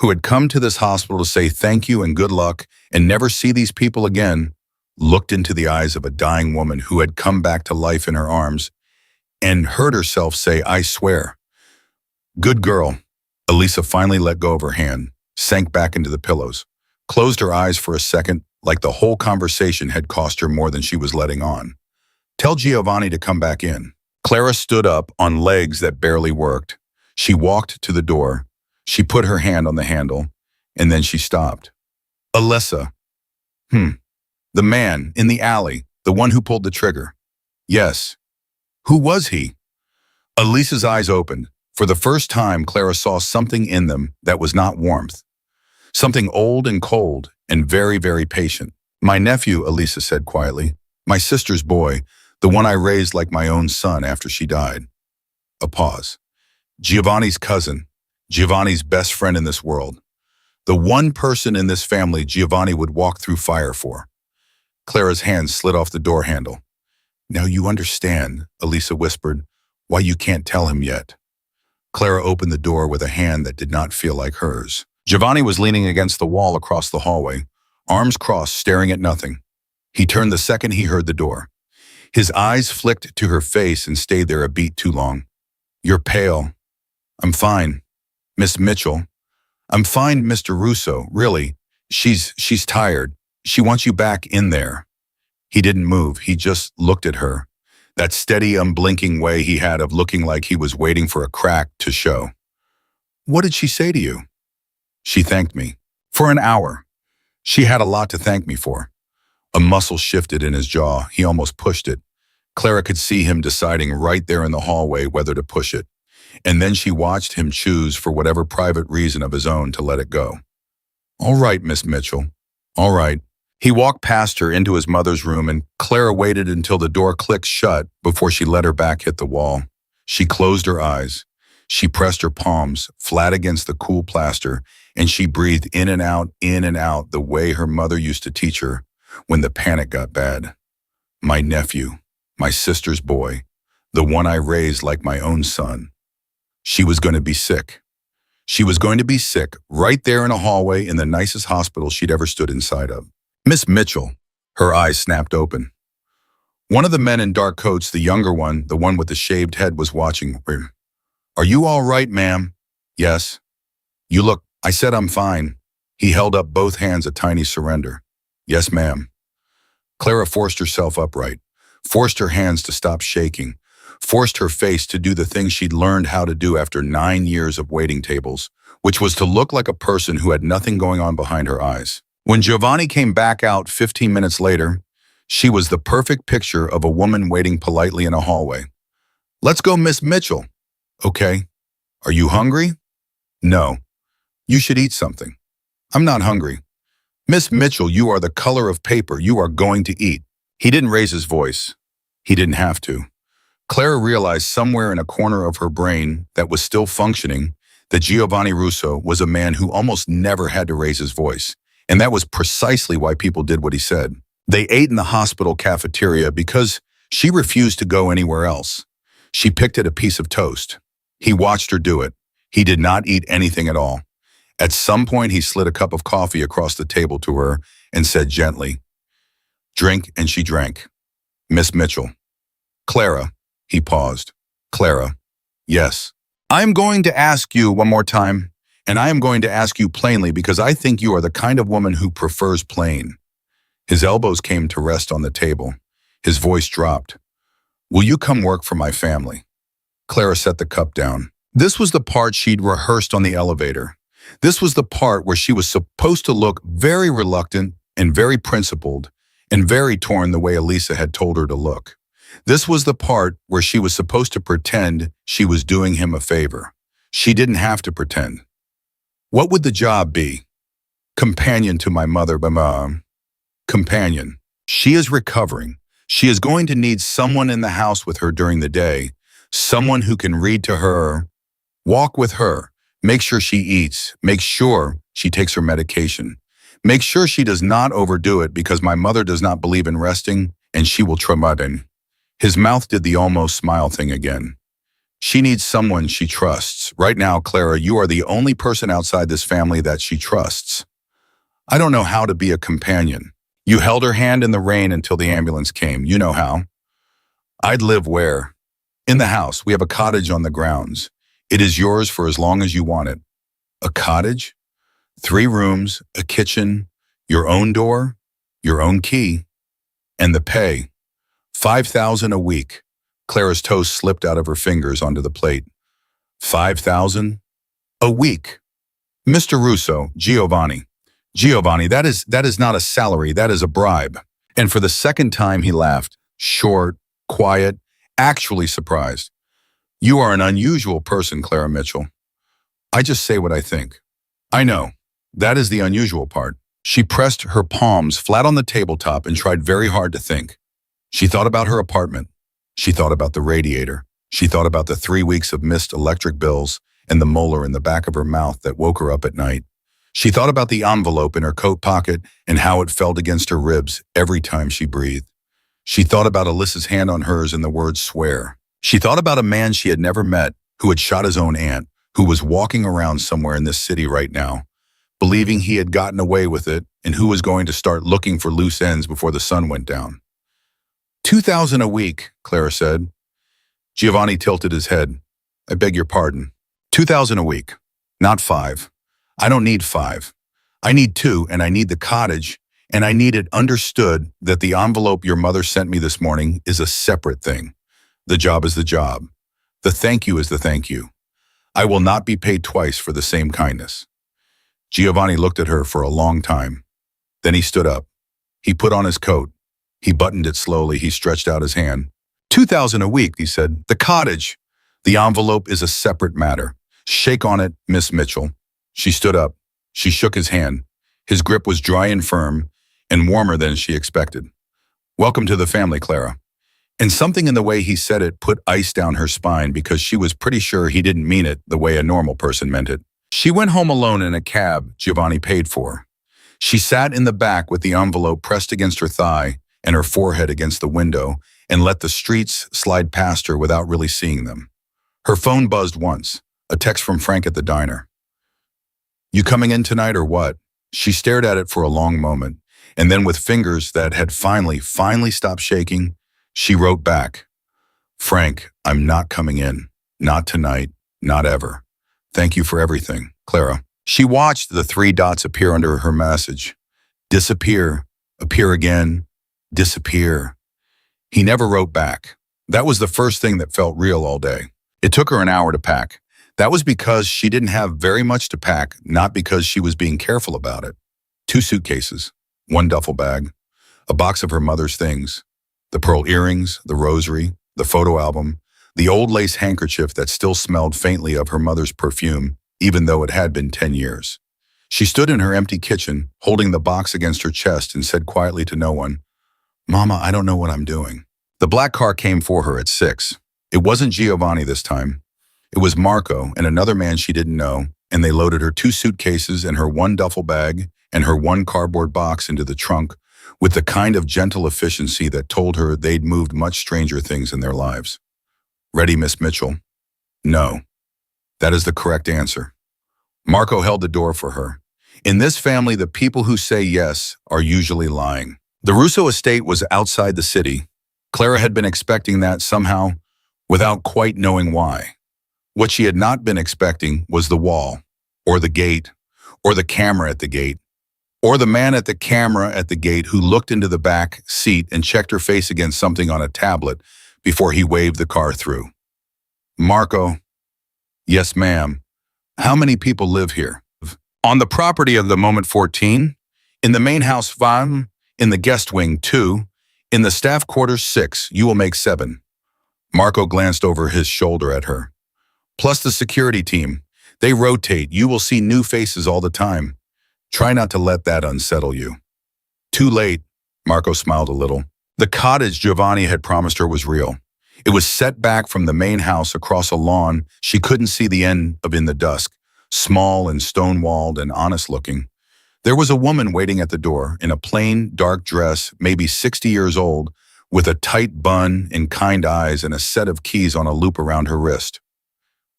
who had come to this hospital to say thank you and good luck and never see these people again, looked into the eyes of a dying woman who had come back to life in her arms and heard herself say, I swear. Good girl. Elisa finally let go of her hand, sank back into the pillows, closed her eyes for a second, like the whole conversation had cost her more than she was letting on. Tell Giovanni to come back in. Clara stood up on legs that barely worked. She walked to the door. She put her hand on the handle, and then she stopped. Alyssa. The man in the alley, the one who pulled the trigger. Yes. Who was he? Elisa's eyes opened. For the first time, Clara saw something in them that was not warmth. Something old and cold and very, very patient. My nephew, Elisa said quietly. My sister's boy, the one I raised like my own son after she died. A pause. Giovanni's cousin. Giovanni's best friend in this world. The one person in this family Giovanni would walk through fire for. Clara's hand slid off the door handle. Now you understand, Elisa whispered, why you can't tell him yet. Clara opened the door with a hand that did not feel like hers. Giovanni was leaning against the wall across the hallway, arms crossed, staring at nothing. He turned the second he heard the door. His eyes flicked to her face and stayed there a beat too long. You're pale. I'm fine. Miss Mitchell. I'm fine, Mr. Russo, really. She's tired. She wants you back in there. He didn't move. He just looked at her. That steady, unblinking way he had of looking like he was waiting for a crack to show. What did she say to you? She thanked me. For an hour. She had a lot to thank me for. A muscle shifted in his jaw. He almost pushed it. Clara could see him deciding right there in the hallway whether to push it. And then she watched him choose, for whatever private reason of his own, to let it go. All right, Miss Mitchell. All right. He walked past her into his mother's room, and Clara waited until the door clicked shut before she let her back hit the wall. She closed her eyes. She pressed her palms flat against the cool plaster, and she breathed in and out the way her mother used to teach her when the panic got bad. My nephew, my sister's boy, the one I raised like my own son. She was going to be sick. She was going to be sick right there in a hallway in the nicest hospital she'd ever stood inside of. Miss Mitchell, her eyes snapped open. One of the men in dark coats, the younger one, the one with the shaved head, was watching her. Are you all right, ma'am? Yes. You look, I said I'm fine. He held up both hands, a tiny surrender. Yes, ma'am. Clara forced herself upright, forced her hands to stop shaking, forced her face to do the thing she'd learned how to do after 9 years of waiting tables, which was to look like a person who had nothing going on behind her eyes. When Giovanni came back out 15 minutes later, she was the perfect picture of a woman waiting politely in a hallway. Let's go, Miss Mitchell. Okay. Are you hungry? No. You should eat something. I'm not hungry. Miss Mitchell, you are the color of paper. You are going to eat. He didn't raise his voice. He didn't have to. Clara realized somewhere in a corner of her brain that was still functioning that Giovanni Russo was a man who almost never had to raise his voice. And that was precisely why people did what he said. They ate in the hospital cafeteria because she refused to go anywhere else. She picked at a piece of toast. He watched her do it. He did not eat anything at all. At some point, he slid a cup of coffee across the table to her and said gently, "Drink," and she drank. Miss Mitchell. Clara. He paused. Clara. Yes. I am going to ask you one more time. And I am going to ask you plainly because I think you are the kind of woman who prefers plain. His elbows came to rest on the table. His voice dropped. Will you come work for my family? Clara set the cup down. This was the part she'd rehearsed on the elevator. This was the part where she was supposed to look very reluctant and very principled and very torn the way Elisa had told her to look. This was the part where she was supposed to pretend she was doing him a favor. She didn't have to pretend. What would the job be? Companion to my mother, Mom. Companion. She is recovering. She is going to need someone in the house with her during the day, someone who can read to her, walk with her, make sure she eats, make sure she takes her medication, make sure she does not overdo it because my mother does not believe in resting and she will traumatin. His mouth did the almost smile thing again. She needs someone she trusts. Right now, Clara, you are the only person outside this family that she trusts. I don't know how to be a companion. You held her hand in the rain until the ambulance came. You know how. I'd live where? In the house. We have a cottage on the grounds. It is yours for as long as you want it. A cottage? 3 rooms, a kitchen, your own door, your own key, and the pay. $5,000 a week. Clara's toast slipped out of her fingers onto the plate. $5,000 a week. Mr. Russo, Giovanni, that is not a salary, that is a bribe. And for the second time he laughed, short, quiet, actually surprised. You are an unusual person, Clara Mitchell. I just say what I think. I know. That is the unusual part. She pressed her palms flat on the tabletop and tried very hard to think. She thought about her apartment. She thought about the radiator. She thought about the 3 weeks of missed electric bills and the molar in the back of her mouth that woke her up at night. She thought about the envelope in her coat pocket and how it felt against her ribs every time she breathed. She thought about Alyssa's hand on hers and the word swear. She thought about a man she had never met who had shot his own aunt, who was walking around somewhere in this city right now, believing he had gotten away with it and who was going to start looking for loose ends before the sun went down. $2,000 a week, Clara said. Giovanni tilted his head. I beg your pardon. $2,000 a week, not 5. I don't need 5. I need 2, and I need the cottage, and I need it understood that the envelope your mother sent me this morning is a separate thing. The job is the job. The thank you is the thank you. I will not be paid twice for the same kindness. Giovanni looked at her for a long time. Then he stood up. He put on his coat. He buttoned it slowly. He stretched out his hand. 2,000 a week, he said. The cottage. The envelope is a separate matter. Shake on it, Miss Mitchell. She stood up. She shook his hand. His grip was dry and firm, and warmer than she expected. Welcome to the family, Clara. And something in the way he said it put ice down her spine because she was pretty sure he didn't mean it the way a normal person meant it. She went home alone in a cab Giovanni paid for. She sat in the back with the envelope pressed against her thigh and her forehead against the window and let the streets slide past her without really seeing them. Her phone buzzed once, a text from Frank at the diner. You coming in tonight or what? She stared at it for a long moment, and then with fingers that had finally stopped shaking, she wrote back, Frank, I'm not coming in. Not tonight, not ever. Thank you for everything, Clara. She watched the 3 dots appear under her message. Disappear, appear again, disappear. He never wrote back. That was the first thing that felt real all day. It took her an hour to pack. That was because she didn't have very much to pack, not because she was being careful about it. 2 suitcases, 1 duffel bag, a box of her mother's things, the pearl earrings, the rosary, the photo album, the old lace handkerchief that still smelled faintly of her mother's perfume, even though it had been 10 years. She stood in her empty kitchen, holding the box against her chest and said quietly to no one, Mama, I don't know what I'm doing. The black car came for her at 6. It wasn't Giovanni this time. It was Marco and another man she didn't know, and they loaded her 2 suitcases and her 1 duffel bag and her 1 cardboard box into the trunk with the kind of gentle efficiency that told her they'd moved much stranger things in their lives. Ready, Miss Mitchell? No. That is the correct answer. Marco held the door for her. In this family, the people who say yes are usually lying. The Russo estate was outside the city. Clara had been expecting that somehow, without quite knowing why. What she had not been expecting was the wall, or the gate, or the camera at the gate, or the man at the camera at the gate who looked into the back seat and checked her face against something on a tablet before he waved the car through. Marco, yes, ma'am. How many people live here? On the property of the moment 14, in the main house 5, in the guest wing 2, in the staff quarters 6, you will make 7. Marco glanced over his shoulder at her. Plus the security team. They rotate. You will see new faces all the time. Try not to let that unsettle you. Too late, Marco smiled a little. The cottage Giovanni had promised her was real. It was set back from the main house across a lawn she couldn't see the end of in the dusk, small and stone-walled and honest-looking. There was a woman waiting at the door in a plain, dark dress, maybe 60 years old, with a tight bun and kind eyes and a set of keys on a loop around her wrist.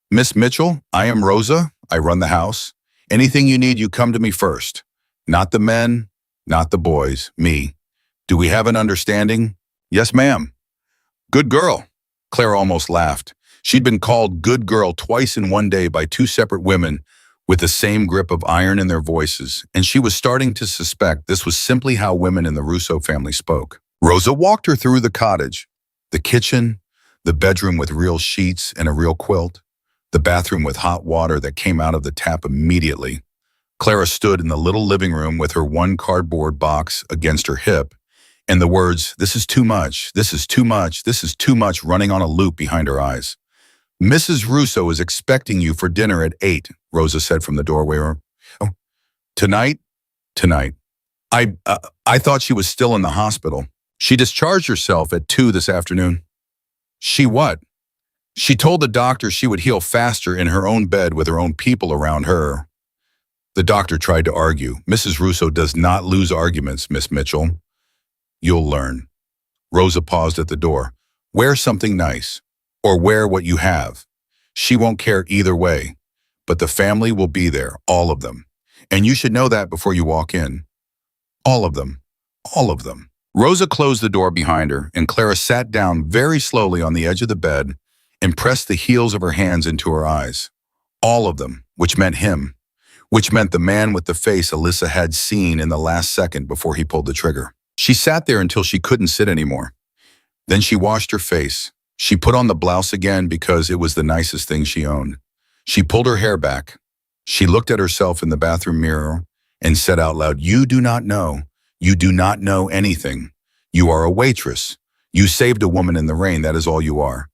Miss Mitchell, I am Rosa. I run the house. Anything you need, you come to me first. Not the men, not the boys, me. Do we have an understanding? Yes, ma'am. Good girl. Clara almost laughed. She'd been called good girl twice in one day by 2 separate women with the same grip of iron in their voices, and she was starting to suspect this was simply how women in the Russo family spoke. Rosa walked her through the cottage, the kitchen, the bedroom with real sheets and a real quilt, the bathroom with hot water that came out of the tap immediately. Clara stood in the little living room with her 1 cardboard box against her hip, and the words, this is too much, this is too much, this is too much running on a loop behind her eyes. Mrs. Russo is expecting you for dinner at 8, Rosa said from the doorway. Oh, tonight? Tonight. I thought she was still in the hospital. She discharged herself at 2 this afternoon. She what? She told the doctor she would heal faster in her own bed with her own people around her. The doctor tried to argue. Mrs. Russo does not lose arguments, Miss Mitchell. You'll learn. Rosa paused at the door. Wear something nice, or wear what you have. She won't care either way, but the family will be there, all of them. And you should know that before you walk in. All of them. All of them. Rosa closed the door behind her, and Clara sat down very slowly on the edge of the bed and pressed the heels of her hands into her eyes. All of them, which meant him, which meant the man with the face Alyssa had seen in the last second before he pulled the trigger. She sat there until she couldn't sit anymore. Then she washed her face. She put on the blouse again because it was the nicest thing she owned. She pulled her hair back. She looked at herself in the bathroom mirror and said out loud, you do not know You do not know anything. You are a waitress. You saved a woman in the rain, that is all you are.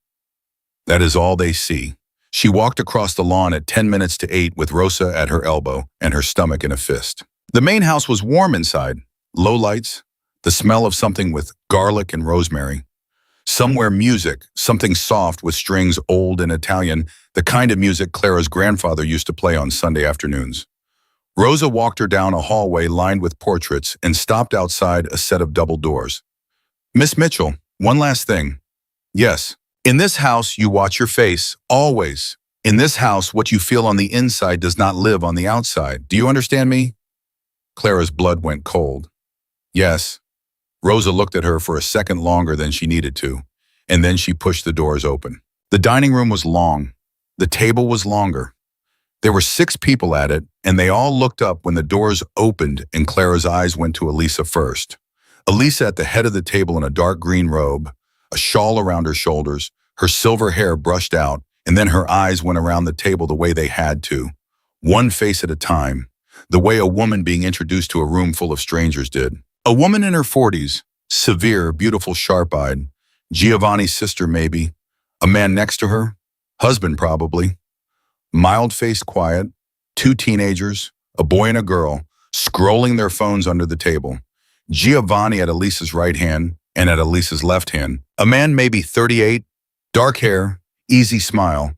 That is all they see. She walked across the lawn at 10 minutes to 8 with Rosa at her elbow and her stomach in a fist. The main house was warm inside, low lights, the smell of something with garlic and rosemary. Somewhere music, something soft with strings, old and Italian, the kind of music Clara's grandfather used to play on Sunday afternoons. Rosa walked her down a hallway lined with portraits and stopped outside a set of double doors. Miss Mitchell, one last thing. Yes, in this house you watch your face, always. In this house, what you feel on the inside does not live on the outside. Do you understand me? Clara's blood went cold. Yes. Rosa looked at her for a second longer than she needed to, and then she pushed the doors open. The dining room was long. The table was longer. There were 6 people at it, and they all looked up when the doors opened and Clara's eyes went to Elisa first. Elisa at the head of the table in a dark green robe, a shawl around her shoulders, her silver hair brushed out, and then her eyes went around the table the way they had to, one face at a time, the way a woman being introduced to a room full of strangers did. A woman in her 40s, severe, beautiful, sharp-eyed, Giovanni's sister maybe, a man next to her, husband probably, mild-faced, quiet, 2 teenagers, a boy and a girl, scrolling their phones under the table, Giovanni at Elisa's right hand and at Elisa's left hand, a man maybe 38, dark hair, easy smile,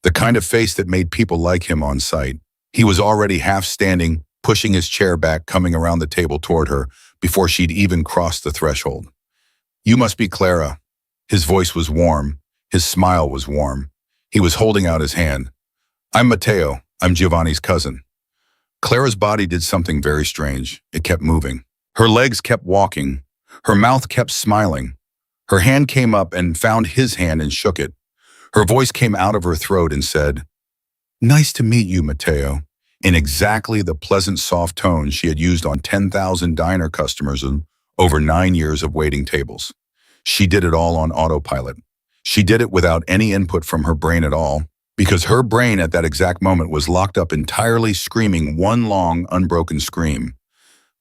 the kind of face that made people like him on sight. He was already half standing, pushing his chair back, coming around the table toward her, before she'd even crossed the threshold. You must be Clara. His voice was warm. His smile was warm. He was holding out his hand. I'm Matteo. I'm Giovanni's cousin. Clara's body did something very strange. It kept moving. Her legs kept walking. Her mouth kept smiling. Her hand came up and found his hand and shook it. Her voice came out of her throat and said, "Nice to meet you, Matteo," in exactly the pleasant, soft tone she had used on 10,000 diner customers in over 9 years of waiting tables. She did it all on autopilot. She did it without any input from her brain at all, because her brain at that exact moment was locked up entirely screaming one long, unbroken scream.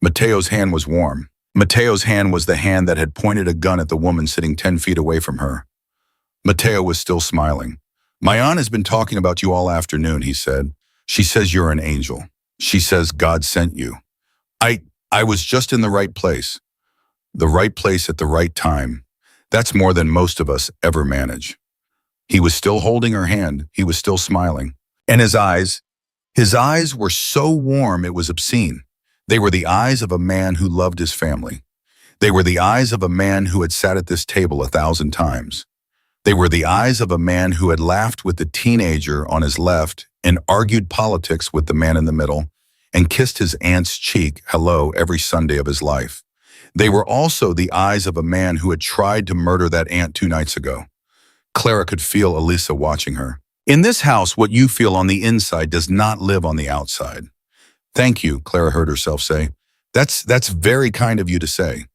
Matteo's hand was warm. Matteo's hand was the hand that had pointed a gun at the woman sitting 10 feet away from her. Matteo was still smiling. "My aunt has been talking about you all afternoon," he said. "She says you're an angel. She says God sent you. I was just in the right place. The right place at the right time. That's more than most of us ever manage." He was still holding her hand. He was still smiling. And his eyes were so warm it was obscene. They were the eyes of a man who loved his family. They were the eyes of a man who had sat at this table 1,000 times. They were the eyes of a man who had laughed with the teenager on his left and argued politics with the man in the middle and kissed his aunt's cheek hello every Sunday of his life. They were also the eyes of a man who had tried to murder that aunt 2 nights ago. Clara could feel Elisa watching her. In this house, what you feel on the inside does not live on the outside. Thank you, Clara heard herself say. That's very kind of you to say.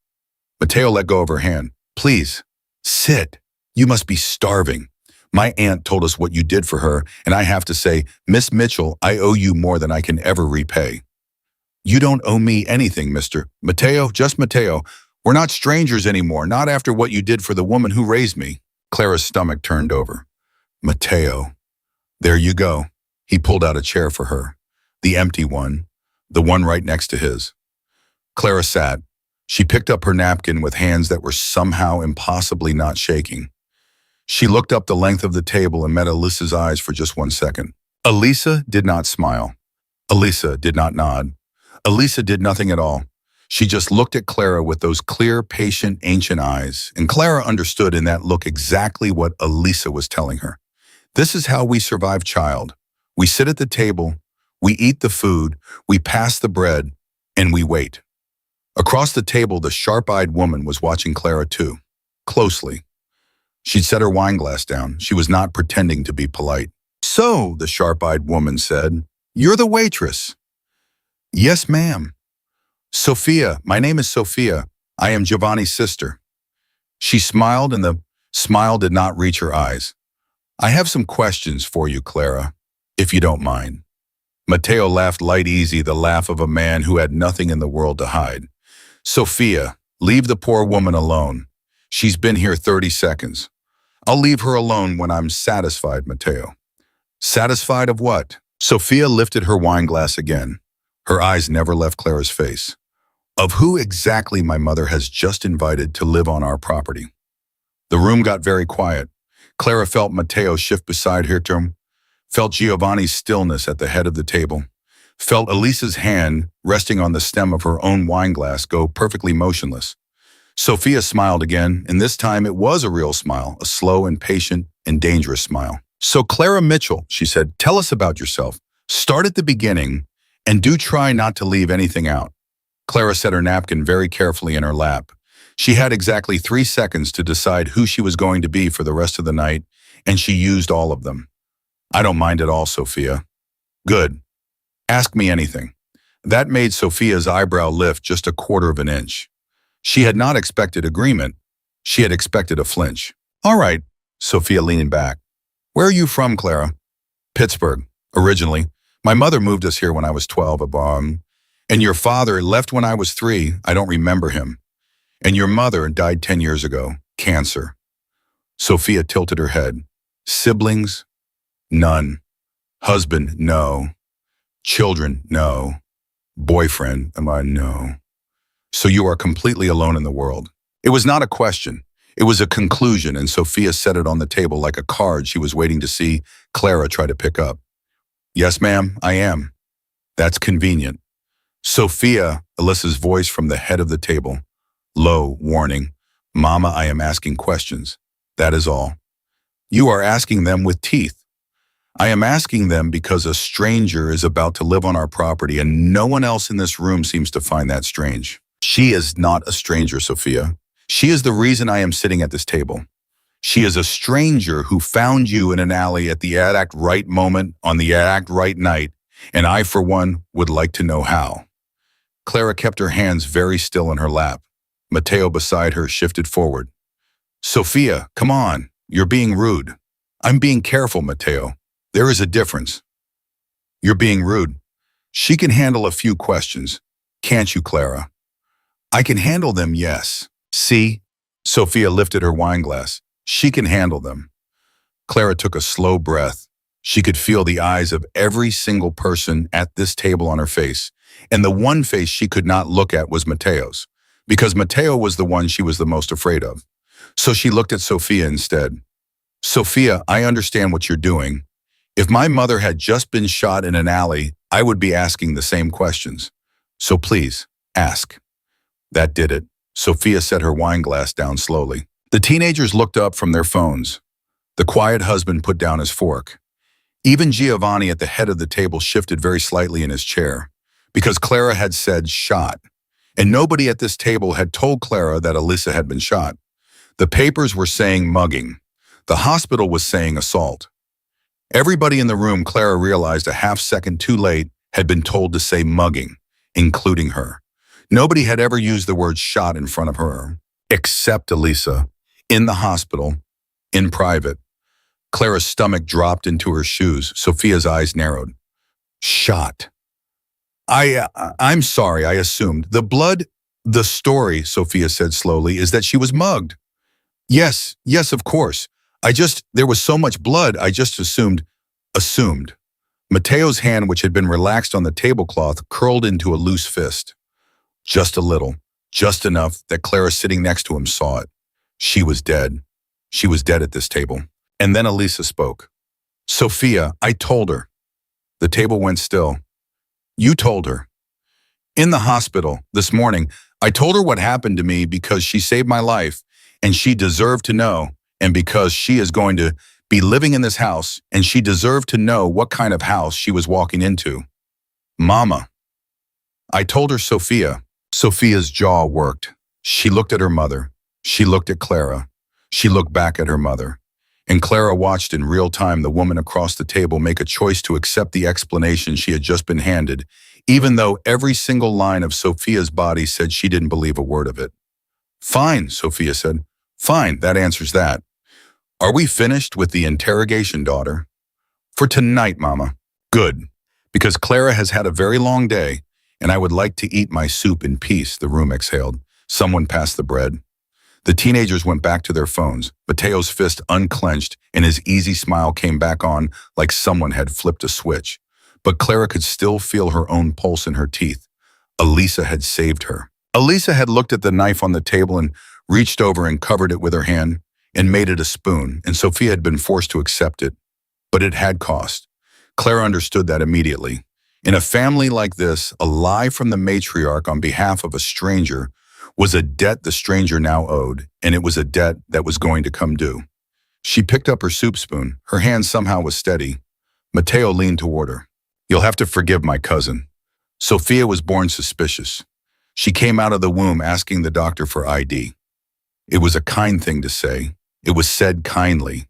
Matteo let go of her hand. Please, sit. You must be starving. My aunt told us what you did for her, and I have to say, Miss Mitchell, I owe you more than I can ever repay. You don't owe me anything, Mr. Matteo, just Matteo. We're not strangers anymore, not after what you did for the woman who raised me. Clara's stomach turned over. Matteo. There you go. He pulled out a chair for her. The empty one. The one right next to his. Clara sat. She picked up her napkin with hands that were somehow impossibly not shaking. She looked up the length of the table and met Elisa's eyes for just 1 second. Elisa did not smile. Elisa did not nod. Elisa did nothing at all. She just looked at Clara with those clear, patient, ancient eyes, and Clara understood in that look exactly what Elisa was telling her. This is how we survive, child. We sit at the table, we eat the food, we pass the bread, and we wait. Across the table, the sharp-eyed woman was watching Clara too, closely. She'd set her wine glass down. She was not pretending to be polite. So, the sharp-eyed woman said, "You're the waitress." "Yes, ma'am." "Sophia, my name is Sophia. I am Giovanni's sister." She smiled, and the smile did not reach her eyes. "I have some questions for you, Clara, if you don't mind." Matteo laughed light easy, the laugh of a man who had nothing in the world to hide. Sophia, leave the poor woman alone. She's been here 30 seconds. I'll leave her alone when I'm satisfied, Mateo. Satisfied of what? Sophia lifted her wine glass again. Her eyes never left Clara's face. Of who exactly my mother has just invited to live on our property. The room got very quiet. Clara felt Mateo shift beside her, felt Giovanni's stillness at the head of the table, felt Elisa's hand resting on the stem of her own wine glass go perfectly motionless. Sophia smiled again, and this time it was a real smile, a slow and patient and dangerous smile. So Clara Mitchell, she said, tell us about yourself. Start at the beginning, and do try not to leave anything out. Clara set her napkin very carefully in her lap. She had exactly 3 seconds to decide who she was going to be for the rest of the night, and she used all of them. I don't mind at all, Sophia. Good. Ask me anything. That made Sophia's eyebrow lift just a quarter of an inch. She had not expected agreement. She had expected a flinch. All right, Sophia leaned back. Where are you from, Clara? Pittsburgh, originally. My mother moved us here when I was 12, and your father left when I was 3. I don't remember him. And your mother died 10 years ago, cancer. Sophia tilted her head. Siblings? None. Husband? No. Children? No. Boyfriend? No. So you are completely alone in the world. It was not a question. It was a conclusion, and Sophia set it on the table like a card she was waiting to see Clara try to pick up. Yes, ma'am, I am. That's convenient. Sophia, Alyssa's voice from the head of the table. Low, warning. Mama, I am asking questions. That is all. You are asking them with teeth. I am asking them because a stranger is about to live on our property, and no one else in this room seems to find that strange. She is not a stranger, Sophia. She is the reason I am sitting at this table. She is a stranger who found you in an alley at the exact right moment on the exact right night, and I, for one, would like to know how. Clara kept her hands very still in her lap. Mateo beside her shifted forward. Sophia, come on. You're being rude. I'm being careful, Mateo. There is a difference. You're being rude. She can handle a few questions. Can't you, Clara? I can handle them, yes. See? Sophia lifted her wine glass. She can handle them. Clara took a slow breath. She could feel the eyes of every single person at this table on her face, and the one face she could not look at was Mateo's, because Mateo was the one she was the most afraid of. So she looked at Sophia instead. Sophia, I understand what you're doing. If my mother had just been shot in an alley, I would be asking the same questions. So please, ask. That did it. Sophia set her wine glass down slowly. The teenagers looked up from their phones. The quiet husband put down his fork. Even Giovanni at the head of the table shifted very slightly in his chair, because Clara had said shot, and nobody at this table had told Clara that Elisa had been shot. The papers were saying mugging. The hospital was saying assault. Everybody in the room, Clara realized a half-second too late, had been told to say mugging, including her. Nobody had ever used the word shot in front of her, except Elisa, in the hospital, in private. Clara's stomach dropped into her shoes. Sophia's eyes narrowed. Shot. I'm sorry, I assumed. The story, Sophia said slowly, is that she was mugged. Yes, of course. There was so much blood, I just assumed. Mateo's hand, which had been relaxed on the tablecloth, curled into a loose fist. Just a little, just enough that Clara sitting next to him saw it. She was dead. She was dead at this table. And then Elisa spoke. Sophia, I told her. The table went still. You told her. In the hospital, this morning, I told her what happened to me because she saved my life, and she deserved to know, and because she is going to be living in this house, and she deserved to know what kind of house she was walking into. Mama. I told her Sophia. Sophia's jaw worked. She looked at her mother. She looked at Clara. She looked back at her mother. And Clara watched in real time the woman across the table make a choice to accept the explanation she had just been handed, even though every single line of Sophia's body said she didn't believe a word of it. Fine, Sophia said. Fine, that answers that. Are we finished with the interrogation, daughter? For tonight, Mama. Good, because Clara has had a very long day, and I would like to eat my soup in peace, the room exhaled. Someone passed the bread. The teenagers went back to their phones. Mateo's fist unclenched, and his easy smile came back on like someone had flipped a switch. But Clara could still feel her own pulse in her teeth. Elisa had saved her. Elisa had looked at the knife on the table and reached over and covered it with her hand and made it a spoon, and Sophia had been forced to accept it. But it had cost. Clara understood that immediately. In a family like this, a lie from the matriarch on behalf of a stranger was a debt the stranger now owed, and it was a debt that was going to come due. She picked up her soup spoon. Her hand somehow was steady. Mateo leaned toward her. "You'll have to forgive my cousin." Sophia was born suspicious. She came out of the womb asking the doctor for ID. It was a kind thing to say. It was said kindly.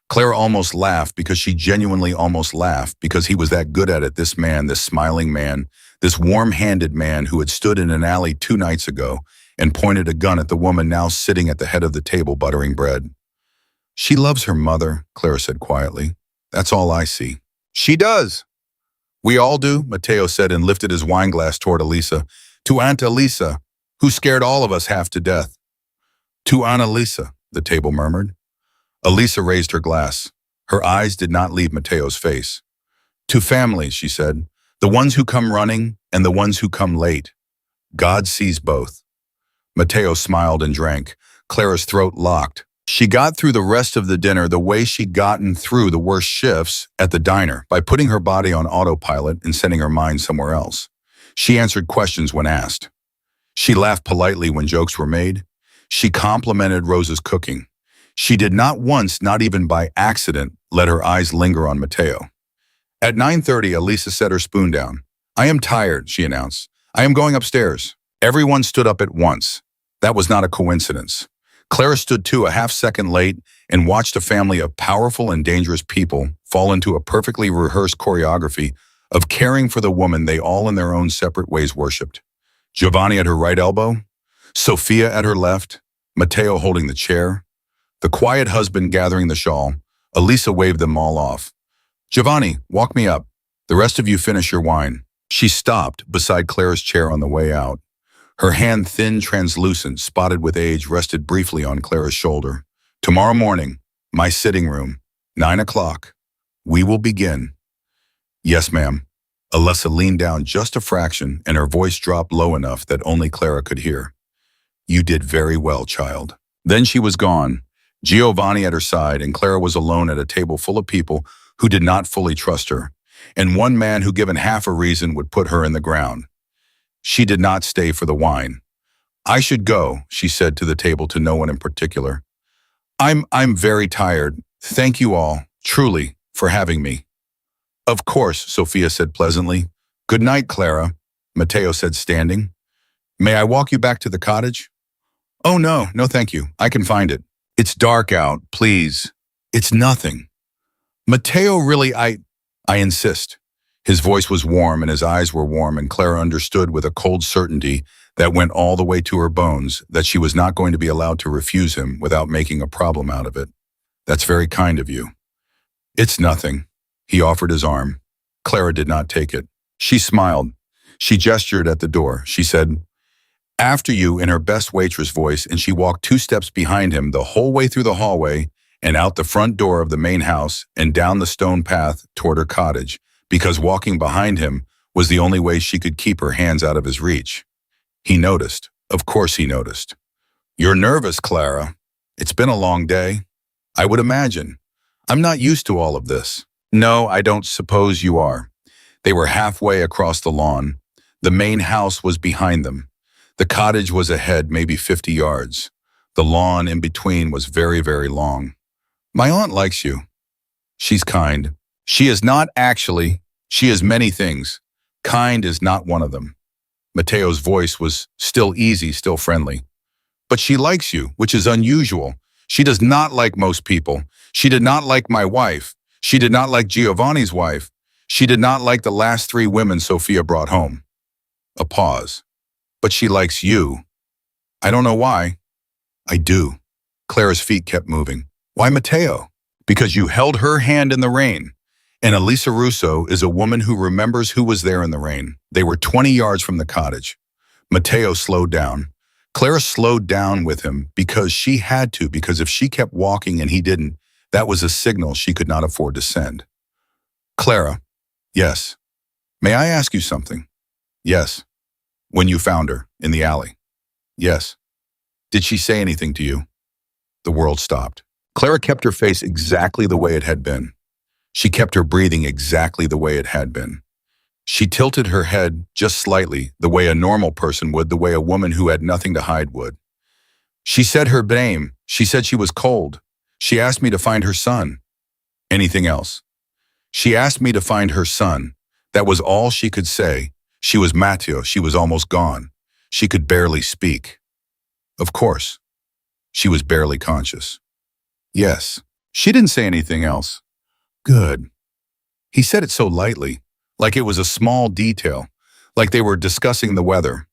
Clara almost laughed because she genuinely almost laughed because he was that good at it, this man, this smiling man, this warm-handed man who had stood in an alley 2 nights ago and pointed a gun at the woman now sitting at the head of the table buttering bread. "She loves her mother," Clara said quietly. "That's all I see." "She does." "We all do," Mateo said and lifted his wine glass toward Elisa. "To Aunt Elisa, who scared all of us half to death." "To Aunt Elisa," the table murmured. Elisa raised her glass. Her eyes did not leave Mateo's face. "To families," she said, "the ones who come running and the ones who come late. God sees both." Mateo smiled and drank. Clara's throat locked. She got through the rest of the dinner the way she'd gotten through the worst shifts at the diner, by putting her body on autopilot and sending her mind somewhere else. She answered questions when asked. She laughed politely when jokes were made. She complimented Rosa's cooking. She did not once, not even by accident, let her eyes linger on Mateo. At 9:30, Elisa set her spoon down. "I am tired," she announced. "I am going upstairs." Everyone stood up at once. That was not a coincidence. Clara stood too, a half-second late, and watched a family of powerful and dangerous people fall into a perfectly rehearsed choreography of caring for the woman they all in their own separate ways worshipped. Giovanni at her right elbow, Sophia at her left, Mateo holding the chair, the quiet husband gathering the shawl. Elisa waved them all off. "Giovanni, walk me up. The rest of you finish your wine." She stopped beside Clara's chair on the way out. Her hand, thin, translucent, spotted with age, rested briefly on Clara's shoulder. "Tomorrow morning, my sitting room, 9 o'clock. We will begin." "Yes, ma'am." Elisa leaned down just a fraction, and her voice dropped low enough that only Clara could hear. "You did very well, child." Then she was gone, Giovanni at her side, and Clara was alone at a table full of people who did not fully trust her, and one man who, given half a reason, would put her in the ground. She did not stay for the wine. "I should go," she said to the table, to no one in particular. I'm very tired. Thank you all, truly, for having me." "Of course," Sophia said pleasantly. "Good night, Clara," Mateo said, standing. "May I walk you back to the cottage?" "Oh, no, thank you. I can find it." "It's dark out, please." "It's nothing." "Mateo, really, I insist." His voice was warm and his eyes were warm, and Clara understood with a cold certainty that went all the way to her bones that she was not going to be allowed to refuse him without making a problem out of it. "That's very kind of you." "It's nothing." He offered his arm. Clara did not take it. She smiled. She gestured at the door. She said, "After you," in her best waitress voice, and she walked 2 steps behind him the whole way through the hallway and out the front door of the main house and down the stone path toward her cottage, because walking behind him was the only way she could keep her hands out of his reach. He noticed. Of course he noticed. "You're nervous, Clara. It's been a long day." "I would imagine. I'm not used to all of this." "No, I don't suppose you are." They were halfway across the lawn. The main house was behind them. The cottage was ahead, maybe 50 yards. The lawn in between was very, very long. "My aunt likes you." "She's kind." "She is not actually. She is many things. Kind is not one of them." Mateo's voice was still easy, still friendly. "But she likes you, which is unusual. She does not like most people. She did not like my wife. She did not like Giovanni's wife. She did not like the last 3 women Sophia brought home." A pause. "But she likes you." "I don't know why." "I do." Clara's feet kept moving. "Why Mateo?" "Because you held her hand in the rain. And Elisa Russo is a woman who remembers who was there in the rain. They were 20 yards from the cottage. Matteo slowed down. Clara slowed down with him because she had to, because if she kept walking and he didn't, that was a signal she could not afford to send. Clara, yes. May I ask you something? Yes. When you found her in the alley? Yes. Did she say anything to you? The world stopped. Clara kept her face exactly the way it had been. She kept her breathing exactly the way it had been. She tilted her head just slightly, the way a normal person would, the way a woman who had nothing to hide would. She said her name. She said she was cold. She asked me to find her son. Anything else? She asked me to find her son. That was all she could say. She was Matteo. She was almost gone. She could barely speak. Of course. She was barely conscious. Yes. She didn't say anything else. Good. He said it so lightly, like it was a small detail, like they were discussing the weather.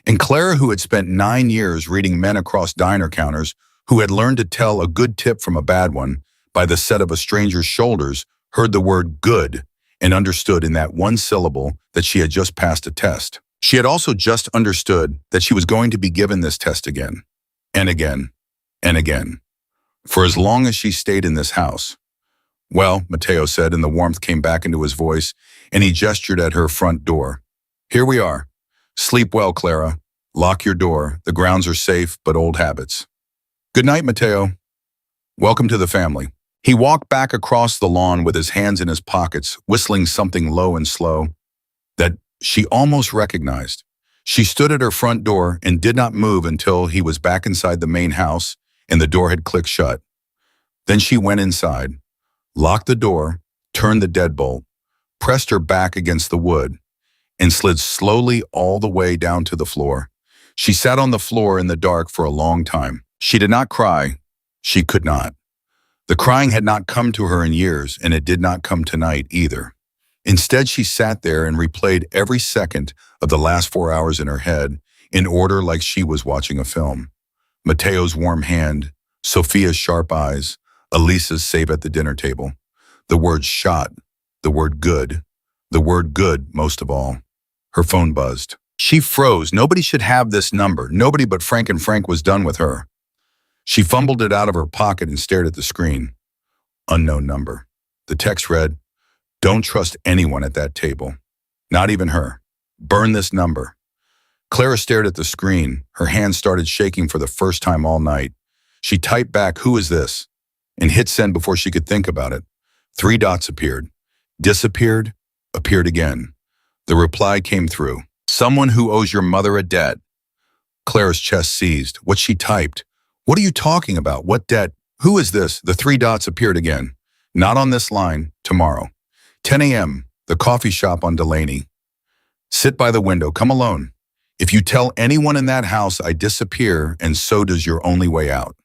And Clara, who had spent 9 years reading men across diner counters, who had learned to tell a good tip from a bad one by the set of a stranger's shoulders, heard the word good and understood in that one syllable that she had just passed a test. She had also just understood that she was going to be given this test again, and again, and again, for as long as she stayed in this house. Well, Matteo said, and the warmth came back into his voice, and he gestured at her front door. Here we are. Sleep well, Clara. Lock your door. The grounds are safe, but old habits. Good night, Matteo. Welcome to the family. He walked back across the lawn with his hands in his pockets, whistling something low and slow that she almost recognized. She stood at her front door and did not move until he was back inside the main house and the door had clicked shut. Then she went inside, locked the door, turned the deadbolt, pressed her back against the wood, and slid slowly all the way down to the floor. She sat on the floor in the dark for a long time. She did not cry. She could not. The crying had not come to her in years, and it did not come tonight either. Instead, she sat there and replayed every second of the last 4 hours in her head, in order like she was watching a film. Matteo's warm hand, Sophia's sharp eyes, Elisa's save at the dinner table. The word shot, the word good most of all. Her phone buzzed. She froze. Nobody should have this number. Nobody but Frank, and Frank was done with her. She fumbled it out of her pocket and stared at the screen. Unknown number. The text read, "Don't trust anyone at that table. Not even her. Burn this number." Clara stared at the screen. Her hands started shaking for the first time all night. She typed back, "Who is this?" and hit send before she could think about it. 3 dots appeared. Disappeared, appeared again. The reply came through. "Someone who owes your mother a debt." Clara's chest seized. What she typed. What are you talking about? What debt? Who is this? The 3 dots appeared again. Not on this line. Tomorrow. 10 a.m. The coffee shop on Delaney. Sit by the window. Come alone. If you tell anyone in that house, I disappear, and so does your only way out.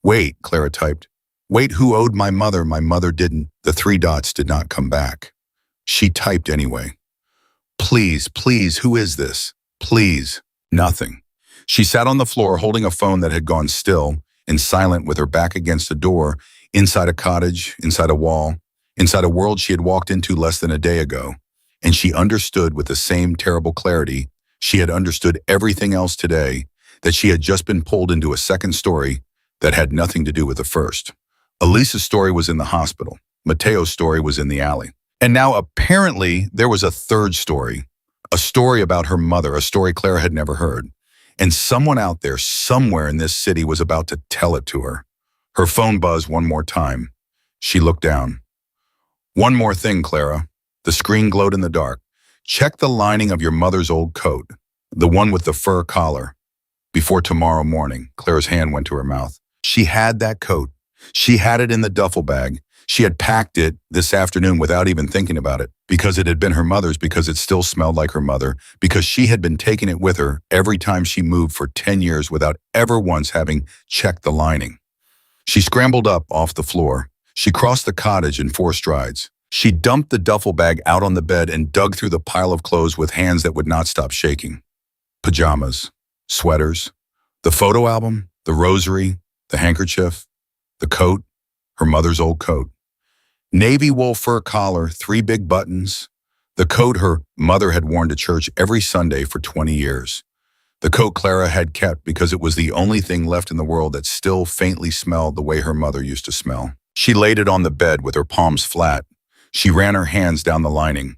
Wait, Clara typed. Wait, who owed my mother? My mother didn't. The 3 dots did not come back. She typed anyway. Please, please, who is this? Please. Nothing. She sat on the floor holding a phone that had gone still and silent with her back against a door, inside a cottage, inside a wall, inside a world she had walked into less than a day ago. And she understood with the same terrible clarity she had understood everything else today, that she had just been pulled into a second story that had nothing to do with the first. Elisa's story was in the hospital. Matteo's story was in the alley. And now apparently there was a third story, a story about her mother, a story Clara had never heard. And someone out there, somewhere in this city, was about to tell it to her. Her phone buzzed one more time. She looked down. One more thing, Clara. The screen glowed in the dark. Check the lining of your mother's old coat, the one with the fur collar. Before tomorrow morning, Clara's hand went to her mouth. She had that coat. She had it in the duffel bag. She had packed it this afternoon without even thinking about it, because it had been her mother's, because it still smelled like her mother, because she had been taking it with her every time she moved for 10 years without ever once having checked the lining. She scrambled up off the floor. She crossed the cottage in 4 strides. She dumped the duffel bag out on the bed and dug through the pile of clothes with hands that would not stop shaking. Pajamas, sweaters, the photo album, the rosary, the handkerchief, the coat, her mother's old coat. Navy wool fur collar, 3 big buttons. The coat her mother had worn to church every Sunday for 20 years. The coat Clara had kept because it was the only thing left in the world that still faintly smelled the way her mother used to smell. She laid it on the bed with her palms flat. She ran her hands down the lining.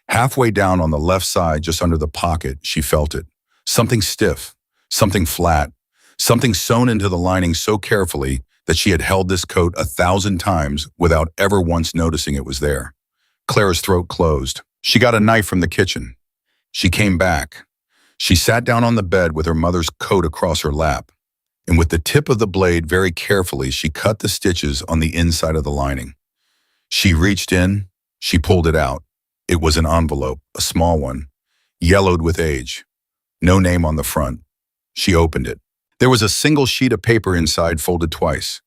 Halfway down on the left side, just under the pocket, she felt it. Something stiff, something flat, something sewn into the lining so carefully that she had held this coat 1,000 times without ever once noticing it was there. Clara's throat closed. She got a knife from the kitchen. She came back. She sat down on the bed with her mother's coat across her lap, and with the tip of the blade very carefully, she cut the stitches on the inside of the lining. She reached in, she pulled it out. It was an envelope, a small one, yellowed with age. No name on the front. She opened it. There was a single sheet of paper inside, folded twice.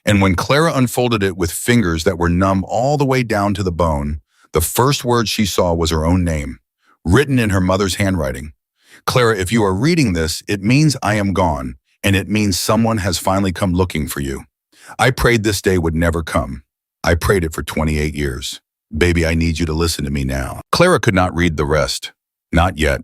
And when Clara unfolded it with fingers that were numb all the way down to the bone, the first word she saw was her own name, written in her mother's handwriting. Clara, if you are reading this, it means I am gone, and it means someone has finally come looking for you. I prayed this day would never come. I prayed it for 28 years. Baby, I need you to listen to me now. Clara could not read the rest. Not yet.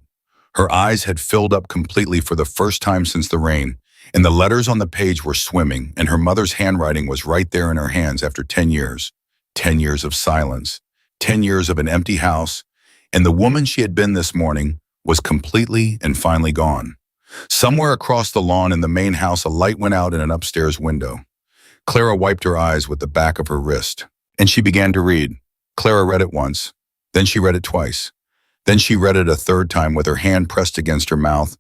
Her eyes had filled up completely for the first time since the rain, and the letters on the page were swimming, and her mother's handwriting was right there in her hands after 10 years. 10 years of silence, 10 years of an empty house, and the woman she had been this morning was completely and finally gone. Somewhere across the lawn in the main house, a light went out in an upstairs window. Clara wiped her eyes with the back of her wrist, and she began to read. Clara read it once, then she read it twice. Then she read it a third time with her hand pressed against her mouth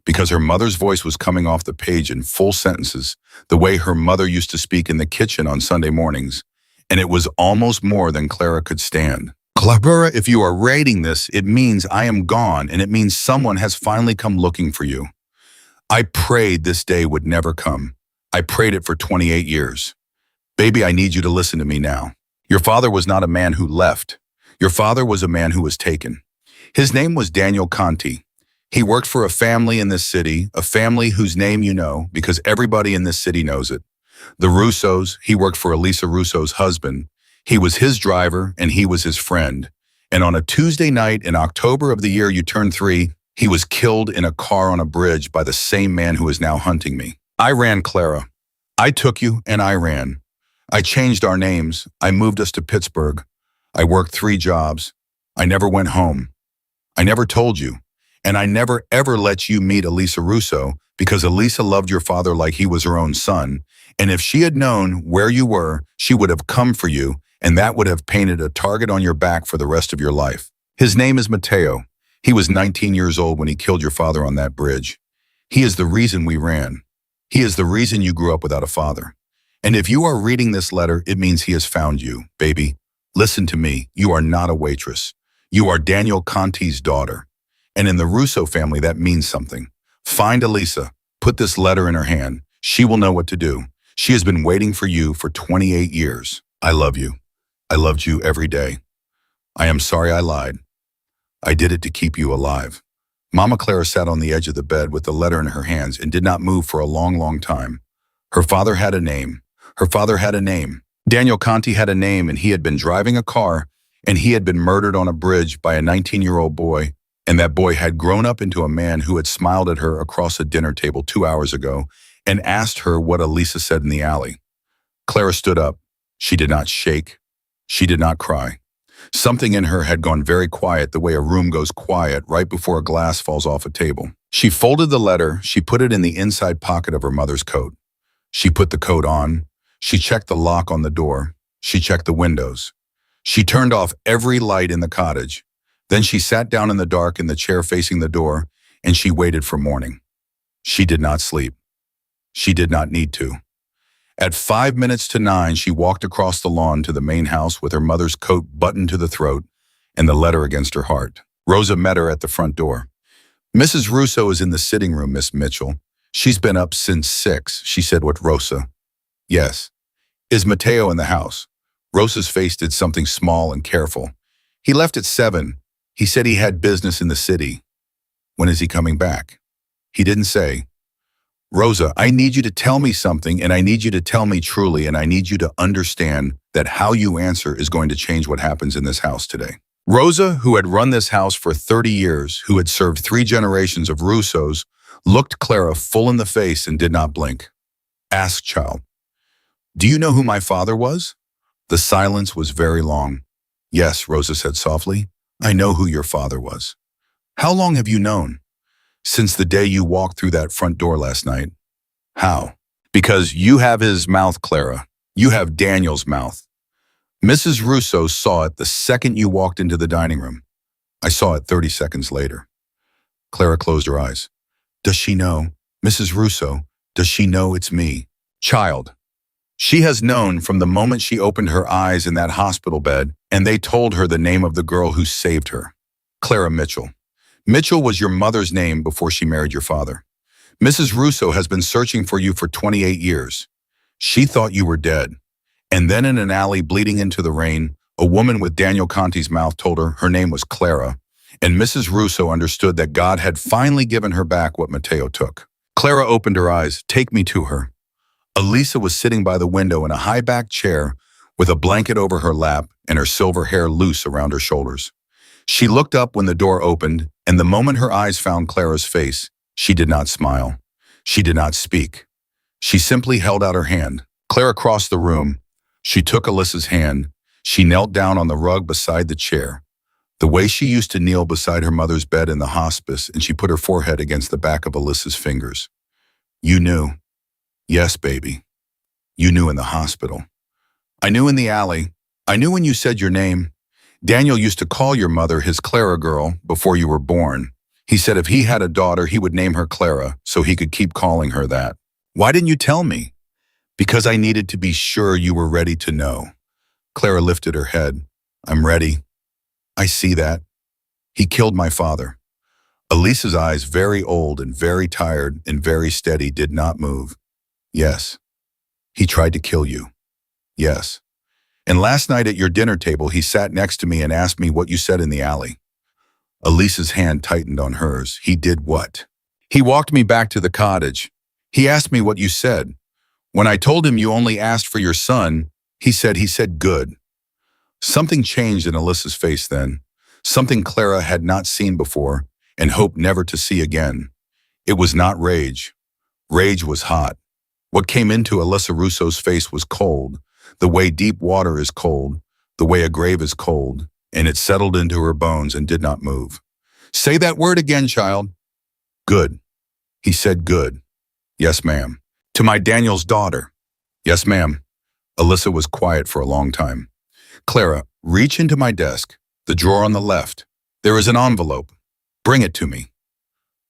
because her mother's voice was coming off the page in full sentences, the way her mother used to speak in the kitchen on Sunday mornings, and it was almost more than Clara could stand. Clara, if you are reading this, it means I am gone, and it means someone has finally come looking for you. I prayed this day would never come. I prayed it for 28 years. Baby, I need you to listen to me now. Your father was not a man who left. Your father was a man who was taken. His name was Daniel Conti. He worked for a family in this city, a family whose name you know because everybody in this city knows it. The Russos. He worked for Elisa Russo's husband. He was his driver and he was his friend. And on a Tuesday night in October of the year you turned 3, he was killed in a car on a bridge by the same man who is now hunting me. I ran, Clara. I took you and I ran. I changed our names. I moved us to Pittsburgh. I worked 3 jobs. I never went home. I never told you. And I never ever let you meet Elisa Russo because Elisa loved your father like he was her own son. And if she had known where you were, she would have come for you, and that would have painted a target on your back for the rest of your life. His name is Matteo. He was 19 years old when he killed your father on that bridge. He is the reason we ran. He is the reason you grew up without a father. And if you are reading this letter, it means he has found you, baby. Listen to me. You are not a waitress. You are Daniel Conti's daughter. And in the Russo family, that means something. Find Elisa. Put this letter in her hand. She will know what to do. She has been waiting for you for 28 years. I love you. I loved you every day. I am sorry I lied. I did it to keep you alive. Mama Clara sat on the edge of the bed with the letter in her hands and did not move for a long, long time. Her father had a name. Her father had a name. Daniel Conti had a name, and he had been driving a car, and he had been murdered on a bridge by a 19-year-old boy, and that boy had grown up into a man who had smiled at her across a dinner table 2 hours ago and asked her what Elisa said in the alley. Clara stood up. She did not shake. She did not cry. Something in her had gone very quiet, the way a room goes quiet right before a glass falls off a table. She folded the letter. She put it in the inside pocket of her mother's coat. She put the coat on. She checked the lock on the door. She checked the windows. She turned off every light in the cottage. Then she sat down in the dark in the chair facing the door, and she waited for morning. She did not sleep. She did not need to. At 5 minutes to 9, she walked across the lawn to the main house with her mother's coat buttoned to the throat and the letter against her heart. Rosa met her at the front door. Mrs. Russo is in the sitting room, Miss Mitchell. She's been up since 6, she said with Rosa. Yes. Is Matteo in the house? Rosa's face did something small and careful. He left at 7. He said he had business in the city. When is he coming back? He didn't say. Rosa, I need you to tell me something, and I need you to tell me truly, and I need you to understand that how you answer is going to change what happens in this house today. Rosa, who had run this house for 30 years, who had served 3 generations of Russos, looked Clara full in the face and did not blink. Ask, child. Do you know who my father was? The silence was very long. Yes, Rosa said softly. I know who your father was. How long have you known? Since the day you walked through that front door last night. How? Because you have his mouth, Clara. You have Daniel's mouth. Mrs. Russo saw it the second you walked into the dining room. I saw it 30 seconds later. Clara closed her eyes. Does she know? Mrs. Russo, does she know it's me? Child. She has known from the moment she opened her eyes in that hospital bed, and they told her the name of the girl who saved her. Clara Mitchell. Mitchell was your mother's name before she married your father. Mrs. Russo has been searching for you for 28 years. She thought you were dead. And then in an alley bleeding into the rain, a woman with Daniel Conti's mouth told her name was Clara, and Mrs. Russo understood that God had finally given her back what Matteo took. Clara opened her eyes. Take me to her. Elisa was sitting by the window in a high-backed chair with a blanket over her lap and her silver hair loose around her shoulders. She looked up when the door opened, and the moment her eyes found Clara's face, she did not smile. She did not speak. She simply held out her hand. Clara crossed the room. She took Alyssa's hand. She knelt down on the rug beside the chair, the way she used to kneel beside her mother's bed in the hospice, and she put her forehead against the back of Alyssa's fingers. You knew. Yes, baby. You knew in the hospital. I knew in the alley. I knew when you said your name. Daniel used to call your mother his Clara girl before you were born. He said if he had a daughter, he would name her Clara so he could keep calling her that. Why didn't you tell me? Because I needed to be sure you were ready to know. Clara lifted her head. I'm ready. I see that. He killed my father. Elisa's eyes, very old and very tired and very steady, did not move. Yes. He tried to kill you. Yes. And last night at your dinner table, he sat next to me and asked me what you said in the alley. Elisa's hand tightened on hers. He did what? He walked me back to the cottage. He asked me what you said. When I told him you only asked for your son, he said good. Something changed in Alyssa's face then. Something Clara had not seen before and hoped never to see again. It was not rage. Rage was hot. What came into Alyssa Russo's face was cold, the way deep water is cold, the way a grave is cold, and it settled into her bones and did not move. Say that word again, child. Good. He said good. Yes, ma'am. To my Daniel's daughter. Yes, ma'am. Alyssa was quiet for a long time. Clara, reach into my desk, the drawer on the left. There is an envelope. Bring it to me.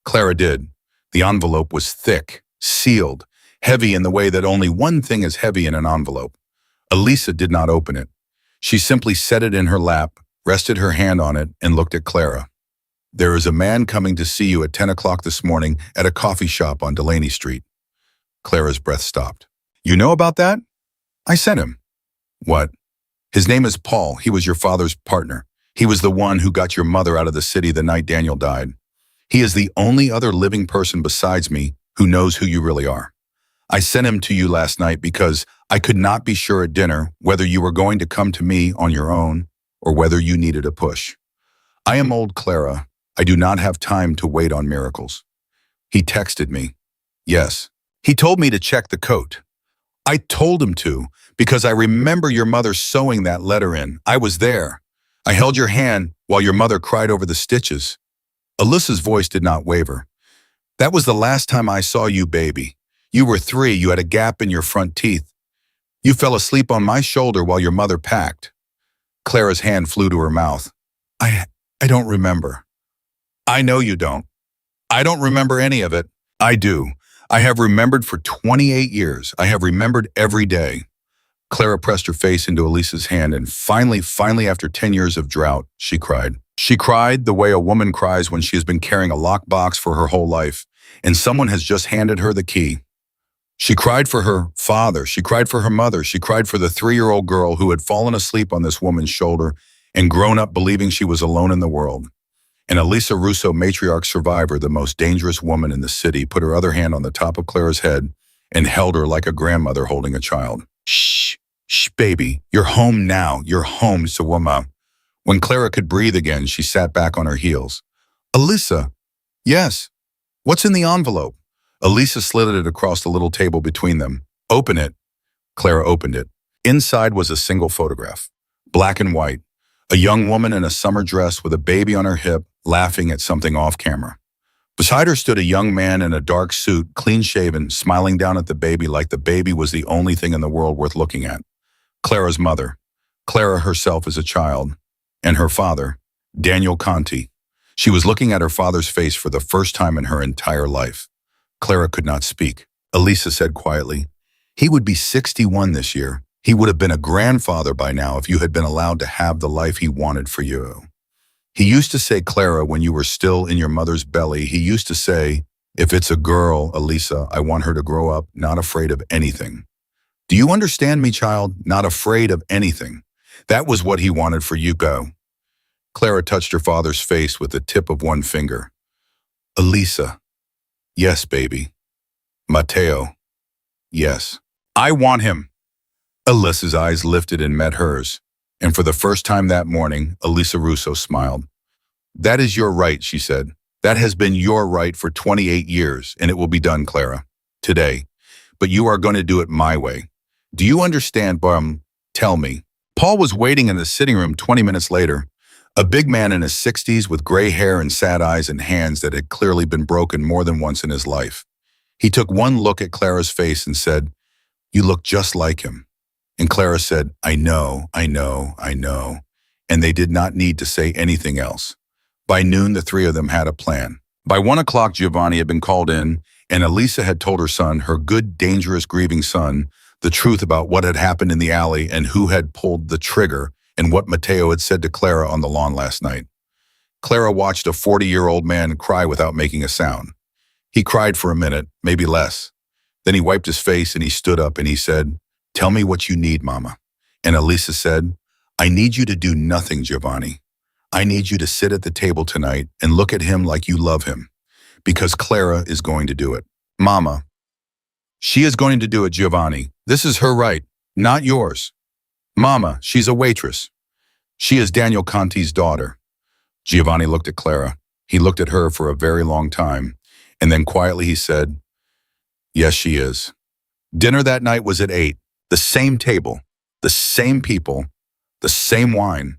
Clara did. The envelope was thick, sealed, heavy in the way that only one thing is heavy in an envelope. Elisa did not open it. She simply set it in her lap, rested her hand on it, and looked at Clara. There is a man coming to see you at 10 o'clock this morning at a coffee shop on Delaney Street. Clara's breath stopped. You know about that? I sent him. What? His name is Paul. He was your father's partner. He was the one who got your mother out of the city the night Daniel died. He is the only other living person besides me who knows who you really are. I sent him to you last night because I could not be sure at dinner whether you were going to come to me on your own or whether you needed a push. I am old Clara. I do not have time to wait on miracles. He texted me. Yes. He told me to check the coat. I told him to because I remember your mother sewing that letter in. I was there. I held your hand while your mother cried over the stitches. Alyssa's voice did not waver. That was the last time I saw you, baby. You were 3. You had a gap in your front teeth. You fell asleep on my shoulder while your mother packed. Clara's hand flew to her mouth. I don't remember. I know you don't. I don't remember any of it. I do. I have remembered for 28 years. I have remembered every day. Clara pressed her face into Elisa's hand and finally after 10 years of drought, she cried. She cried the way a woman cries when she has been carrying a locked box for her whole life and someone has just handed her the key. She cried for her father. She cried for her mother. She cried for the 3-year-old girl who had fallen asleep on this woman's shoulder and grown up believing she was alone in the world. And Elisa Russo, matriarch survivor, the most dangerous woman in the city, put her other hand on the top of Clara's head and held her like a grandmother holding a child. Shh, shh, baby, you're home now. You're home, Sawama. When Clara could breathe again, she sat back on her heels. Elisa, yes. What's in the envelope? Elisa slid it across the little table between them. Open it. Clara opened it. Inside was a single photograph, black and white. A young woman in a summer dress with a baby on her hip, laughing at something off camera. Beside her stood a young man in a dark suit, clean-shaven, smiling down at the baby like the baby was the only thing in the world worth looking at. Clara's mother. Clara herself as a child. And her father, Daniel Conti. She was looking at her father's face for the first time in her entire life. Clara could not speak. Elisa said quietly, "He would be 61 this year. He would have been a grandfather by now if you had been allowed to have the life he wanted for you." He used to say, Clara, when you were still in your mother's belly, he used to say, "If it's a girl, Elisa, I want her to grow up not afraid of anything." Do you understand me, child? Not afraid of anything. That was what he wanted for you, go. Clara touched her father's face with the tip of one finger. Elisa. Yes, baby. Matteo. Yes. I want him. Elisa's eyes lifted and met hers, and for the first time that morning, Elisa Russo smiled. That is your right, she said. That has been your right for 28 years, and it will be done, Clara. Today. But you are going to do it my way. Do you understand, Tell me. Paul was waiting in the sitting room 20 minutes later, a big man in his 60s with gray hair and sad eyes and hands that had clearly been broken more than once in his life. He took one look at Clara's face and said, "You look just like him." And Clara said, I know. And they did not need to say anything else. By noon, the three of them had a plan. By 1 o'clock, Giovanni had been called in, and Elisa had told her son, her good, dangerous, grieving son, the truth about what had happened in the alley and who had pulled the trigger and what Matteo had said to Clara on the lawn last night. Clara watched a 40-year-old man cry without making a sound. He cried for a minute, maybe less. Then he wiped his face and he stood up and he said, "Tell me what you need, Mama." And Elisa said, "I need you to do nothing, Giovanni. I need you to sit at the table tonight and look at him like you love him, because Clara is going to do it." Mama. She is going to do it, Giovanni. This is her right, not yours. Mama, she's a waitress. She is Daniel Conti's daughter. Giovanni looked at Clara. He looked at her for a very long time, and then quietly he said, "Yes, she is." Dinner that night was at 8. The same table, the same people, the same wine.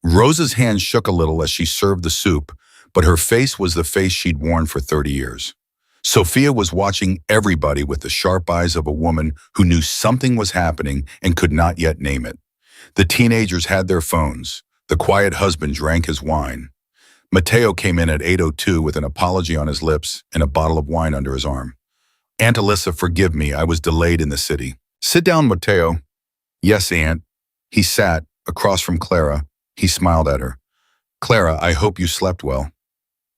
Rosa's hand shook a little as she served the soup, but her face was the face she'd worn for 30 years. Sophia was watching everybody with the sharp eyes of a woman who knew something was happening and could not yet name it. The teenagers had their phones. The quiet husband drank his wine. Matteo came in at 8:02 with an apology on his lips and a bottle of wine under his arm. "Aunt Alyssa, forgive me, I was delayed in the city." "Sit down, Matteo." "Yes, Aunt." He sat across from Clara. He smiled at her. "Clara, I hope you slept well."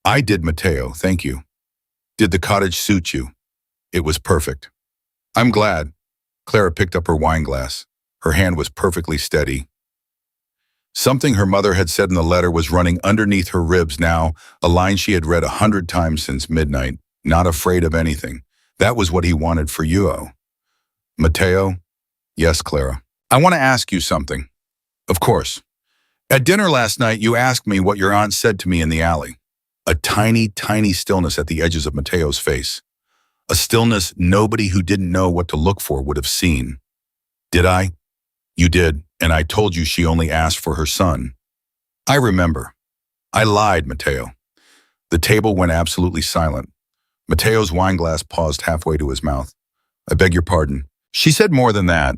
"I did, Matteo, thank you." "Did the cottage suit you?" "It was perfect." "I'm glad." Clara picked up her wine glass. Her hand was perfectly steady. Something her mother had said in the letter was running underneath her ribs now, a line she had read 100 times since midnight. Not afraid of anything. That was what he wanted for you. Matteo? Yes, Clara. "I want to ask you something." "Of course." "At dinner last night, you asked me what your aunt said to me in the alley." A tiny, tiny stillness at the edges of Matteo's face. A stillness nobody who didn't know what to look for would have seen. "Did I?" "You did, and I told you she only asked for her son." "I remember." "I lied, Matteo." The table went absolutely silent. Matteo's wineglass paused halfway to his mouth. "I beg your pardon." "She said more than that.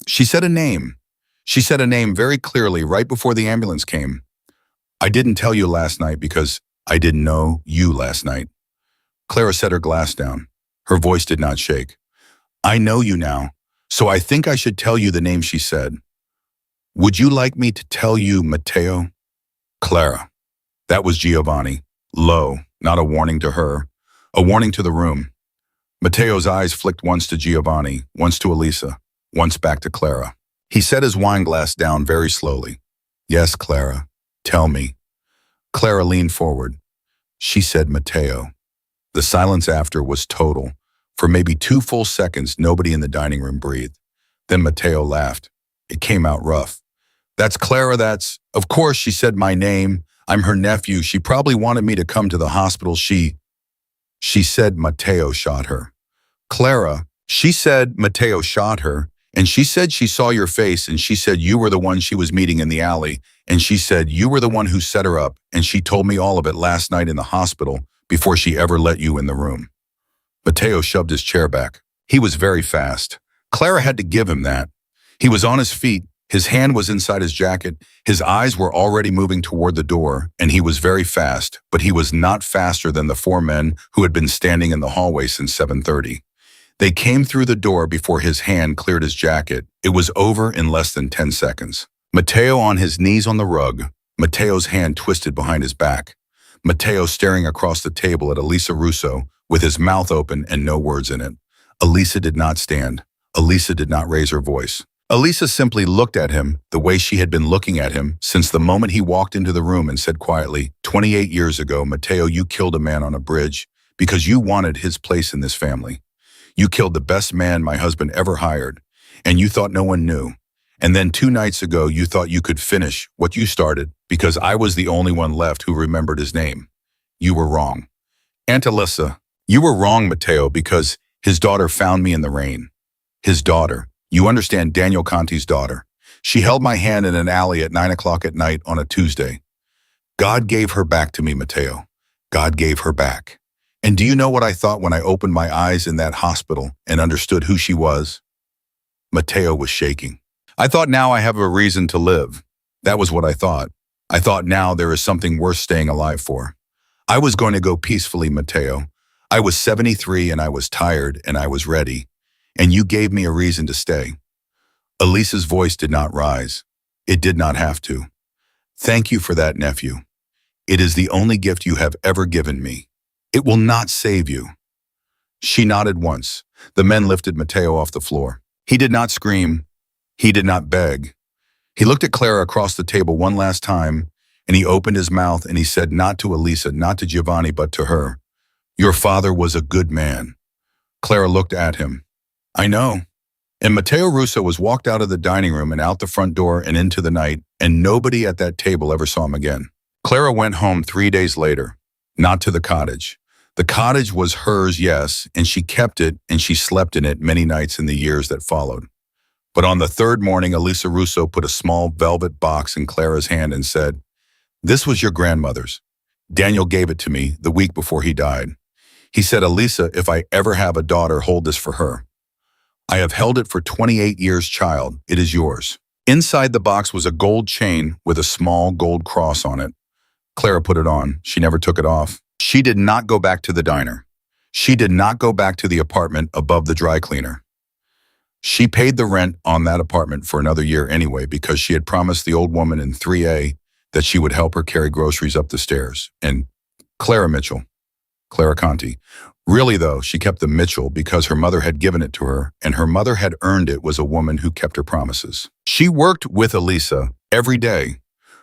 She said a name. She said a name very clearly right before the ambulance came. I didn't tell you last night because I didn't know you last night." Clara set her glass down. Her voice did not shake. "I know you now, so I think I should tell you the name she said. Would you like me to tell you, Matteo?" "Clara." That was Giovanni. Low, not a warning to her, a warning to the room. Matteo's eyes flicked once to Giovanni, once to Elisa, once back to Clara. He set his wineglass down very slowly. "Yes, Clara, tell me." Clara leaned forward. She said Matteo. The silence after was total. For maybe 2 full seconds, nobody in the dining room breathed. Then Matteo laughed. It came out rough. That's Clara, that's... Of course, she said my name. I'm her nephew. She probably wanted me to come to the hospital. She said Matteo shot her. Clara, she said Matteo shot her, and she said she saw your face, and she said you were the one she was meeting in the alley, and she said you were the one who set her up, and she told me all of it last night in the hospital before she ever let you in the room. Matteo shoved his chair back. He was very fast. Clara had to give him that. He was on his feet. His hand was inside his jacket. His eyes were already moving toward the door, and he was very fast, but he was not faster than the 4 men who had been standing in the hallway since 7:30. They came through the door before his hand cleared his jacket. It was over in less than 10 seconds. Matteo on his knees on the rug. Matteo's hand twisted behind his back. Matteo staring across the table at Elisa Russo with his mouth open and no words in it. Elisa did not stand. Elisa did not raise her voice. Elisa simply looked at him the way she had been looking at him since the moment he walked into the room and said quietly, 28 years ago, Matteo, you killed a man on a bridge because you wanted his place in this family. You killed the best man my husband ever hired, and you thought no one knew. And then 2 nights ago, you thought you could finish what you started because I was the only one left who remembered his name. You were wrong. Aunt Elisa, you were wrong, Matteo, because his daughter found me in the rain. His daughter. You understand, Daniel Conti's daughter. She held my hand in an alley at 9 o'clock at night on a Tuesday. God gave her back to me, Matteo. God gave her back. And do you know what I thought when I opened my eyes in that hospital and understood who she was? Matteo was shaking. I thought now I have a reason to live. That was what I thought. I thought now there is something worth staying alive for. I was going to go peacefully, Matteo. I was 73 and I was tired and I was ready. And you gave me a reason to stay. Elisa's voice did not rise. It did not have to. Thank you for that, nephew. It is the only gift you have ever given me. It will not save you. She nodded once. The men lifted Matteo off the floor. He did not scream. He did not beg. He looked at Clara across the table one last time, and he opened his mouth and he said, not to Elisa, not to Giovanni, but to her, your father was a good man. Clara looked at him. I know. And Matteo Russo was walked out of the dining room and out the front door and into the night, and nobody at that table ever saw him again. Clara went home 3 days later, not to the cottage. The cottage was hers, yes, and she kept it and she slept in it many nights in the years that followed. But on the 3rd morning, Elisa Russo put a small velvet box in Clara's hand and said, this was your grandmother's. Daniel gave it to me the week before he died. He said, Elisa, if I ever have a daughter, hold this for her. I have held it for 28 years, child. It is yours. Inside the box was a gold chain with a small gold cross on it. Clara put it on. She never took it off. She did not go back to the diner. She did not go back to the apartment above the dry cleaner. She paid the rent on that apartment for another year anyway because she had promised the old woman in 3A that she would help her carry groceries up the stairs. And Clara Mitchell, Clara Conti. Really though, she kept the Mitchell because her mother had given it to her, and her mother had earned it was a woman who kept her promises. She worked with Elisa every day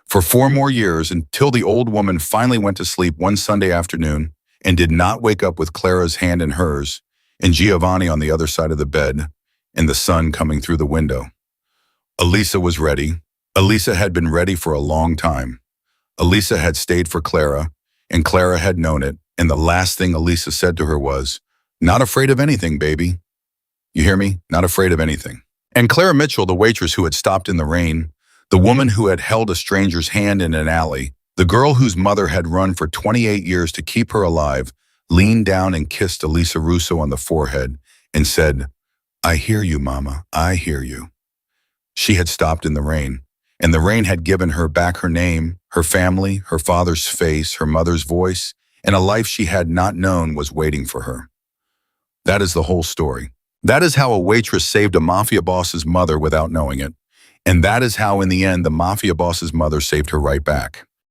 for 4 more years until the old woman finally went to sleep one Sunday afternoon and did not wake up with Clara's hand in hers and Giovanni on the other side of the bed and the sun coming through the window. Elisa was ready. Elisa had been ready for a long time. Elisa had stayed for Clara, and Clara had known it, and the last thing Elisa said to her was, not afraid of anything, baby. You hear me? Not afraid of anything. And Clara Mitchell, the waitress who had stopped in the rain, the woman who had held a stranger's hand in an alley, the girl whose mother had run for 28 years to keep her alive, leaned down and kissed Elisa Russo on the forehead and said, I hear you, Mama, I hear you. She had stopped in the rain, and the rain had given her back her name, her family, her father's face, her mother's voice, and a life she had not known was waiting for her. That is the whole story. That is how a waitress saved a mafia boss's mother without knowing it. And that is how, in the end, the mafia boss's mother saved her right back.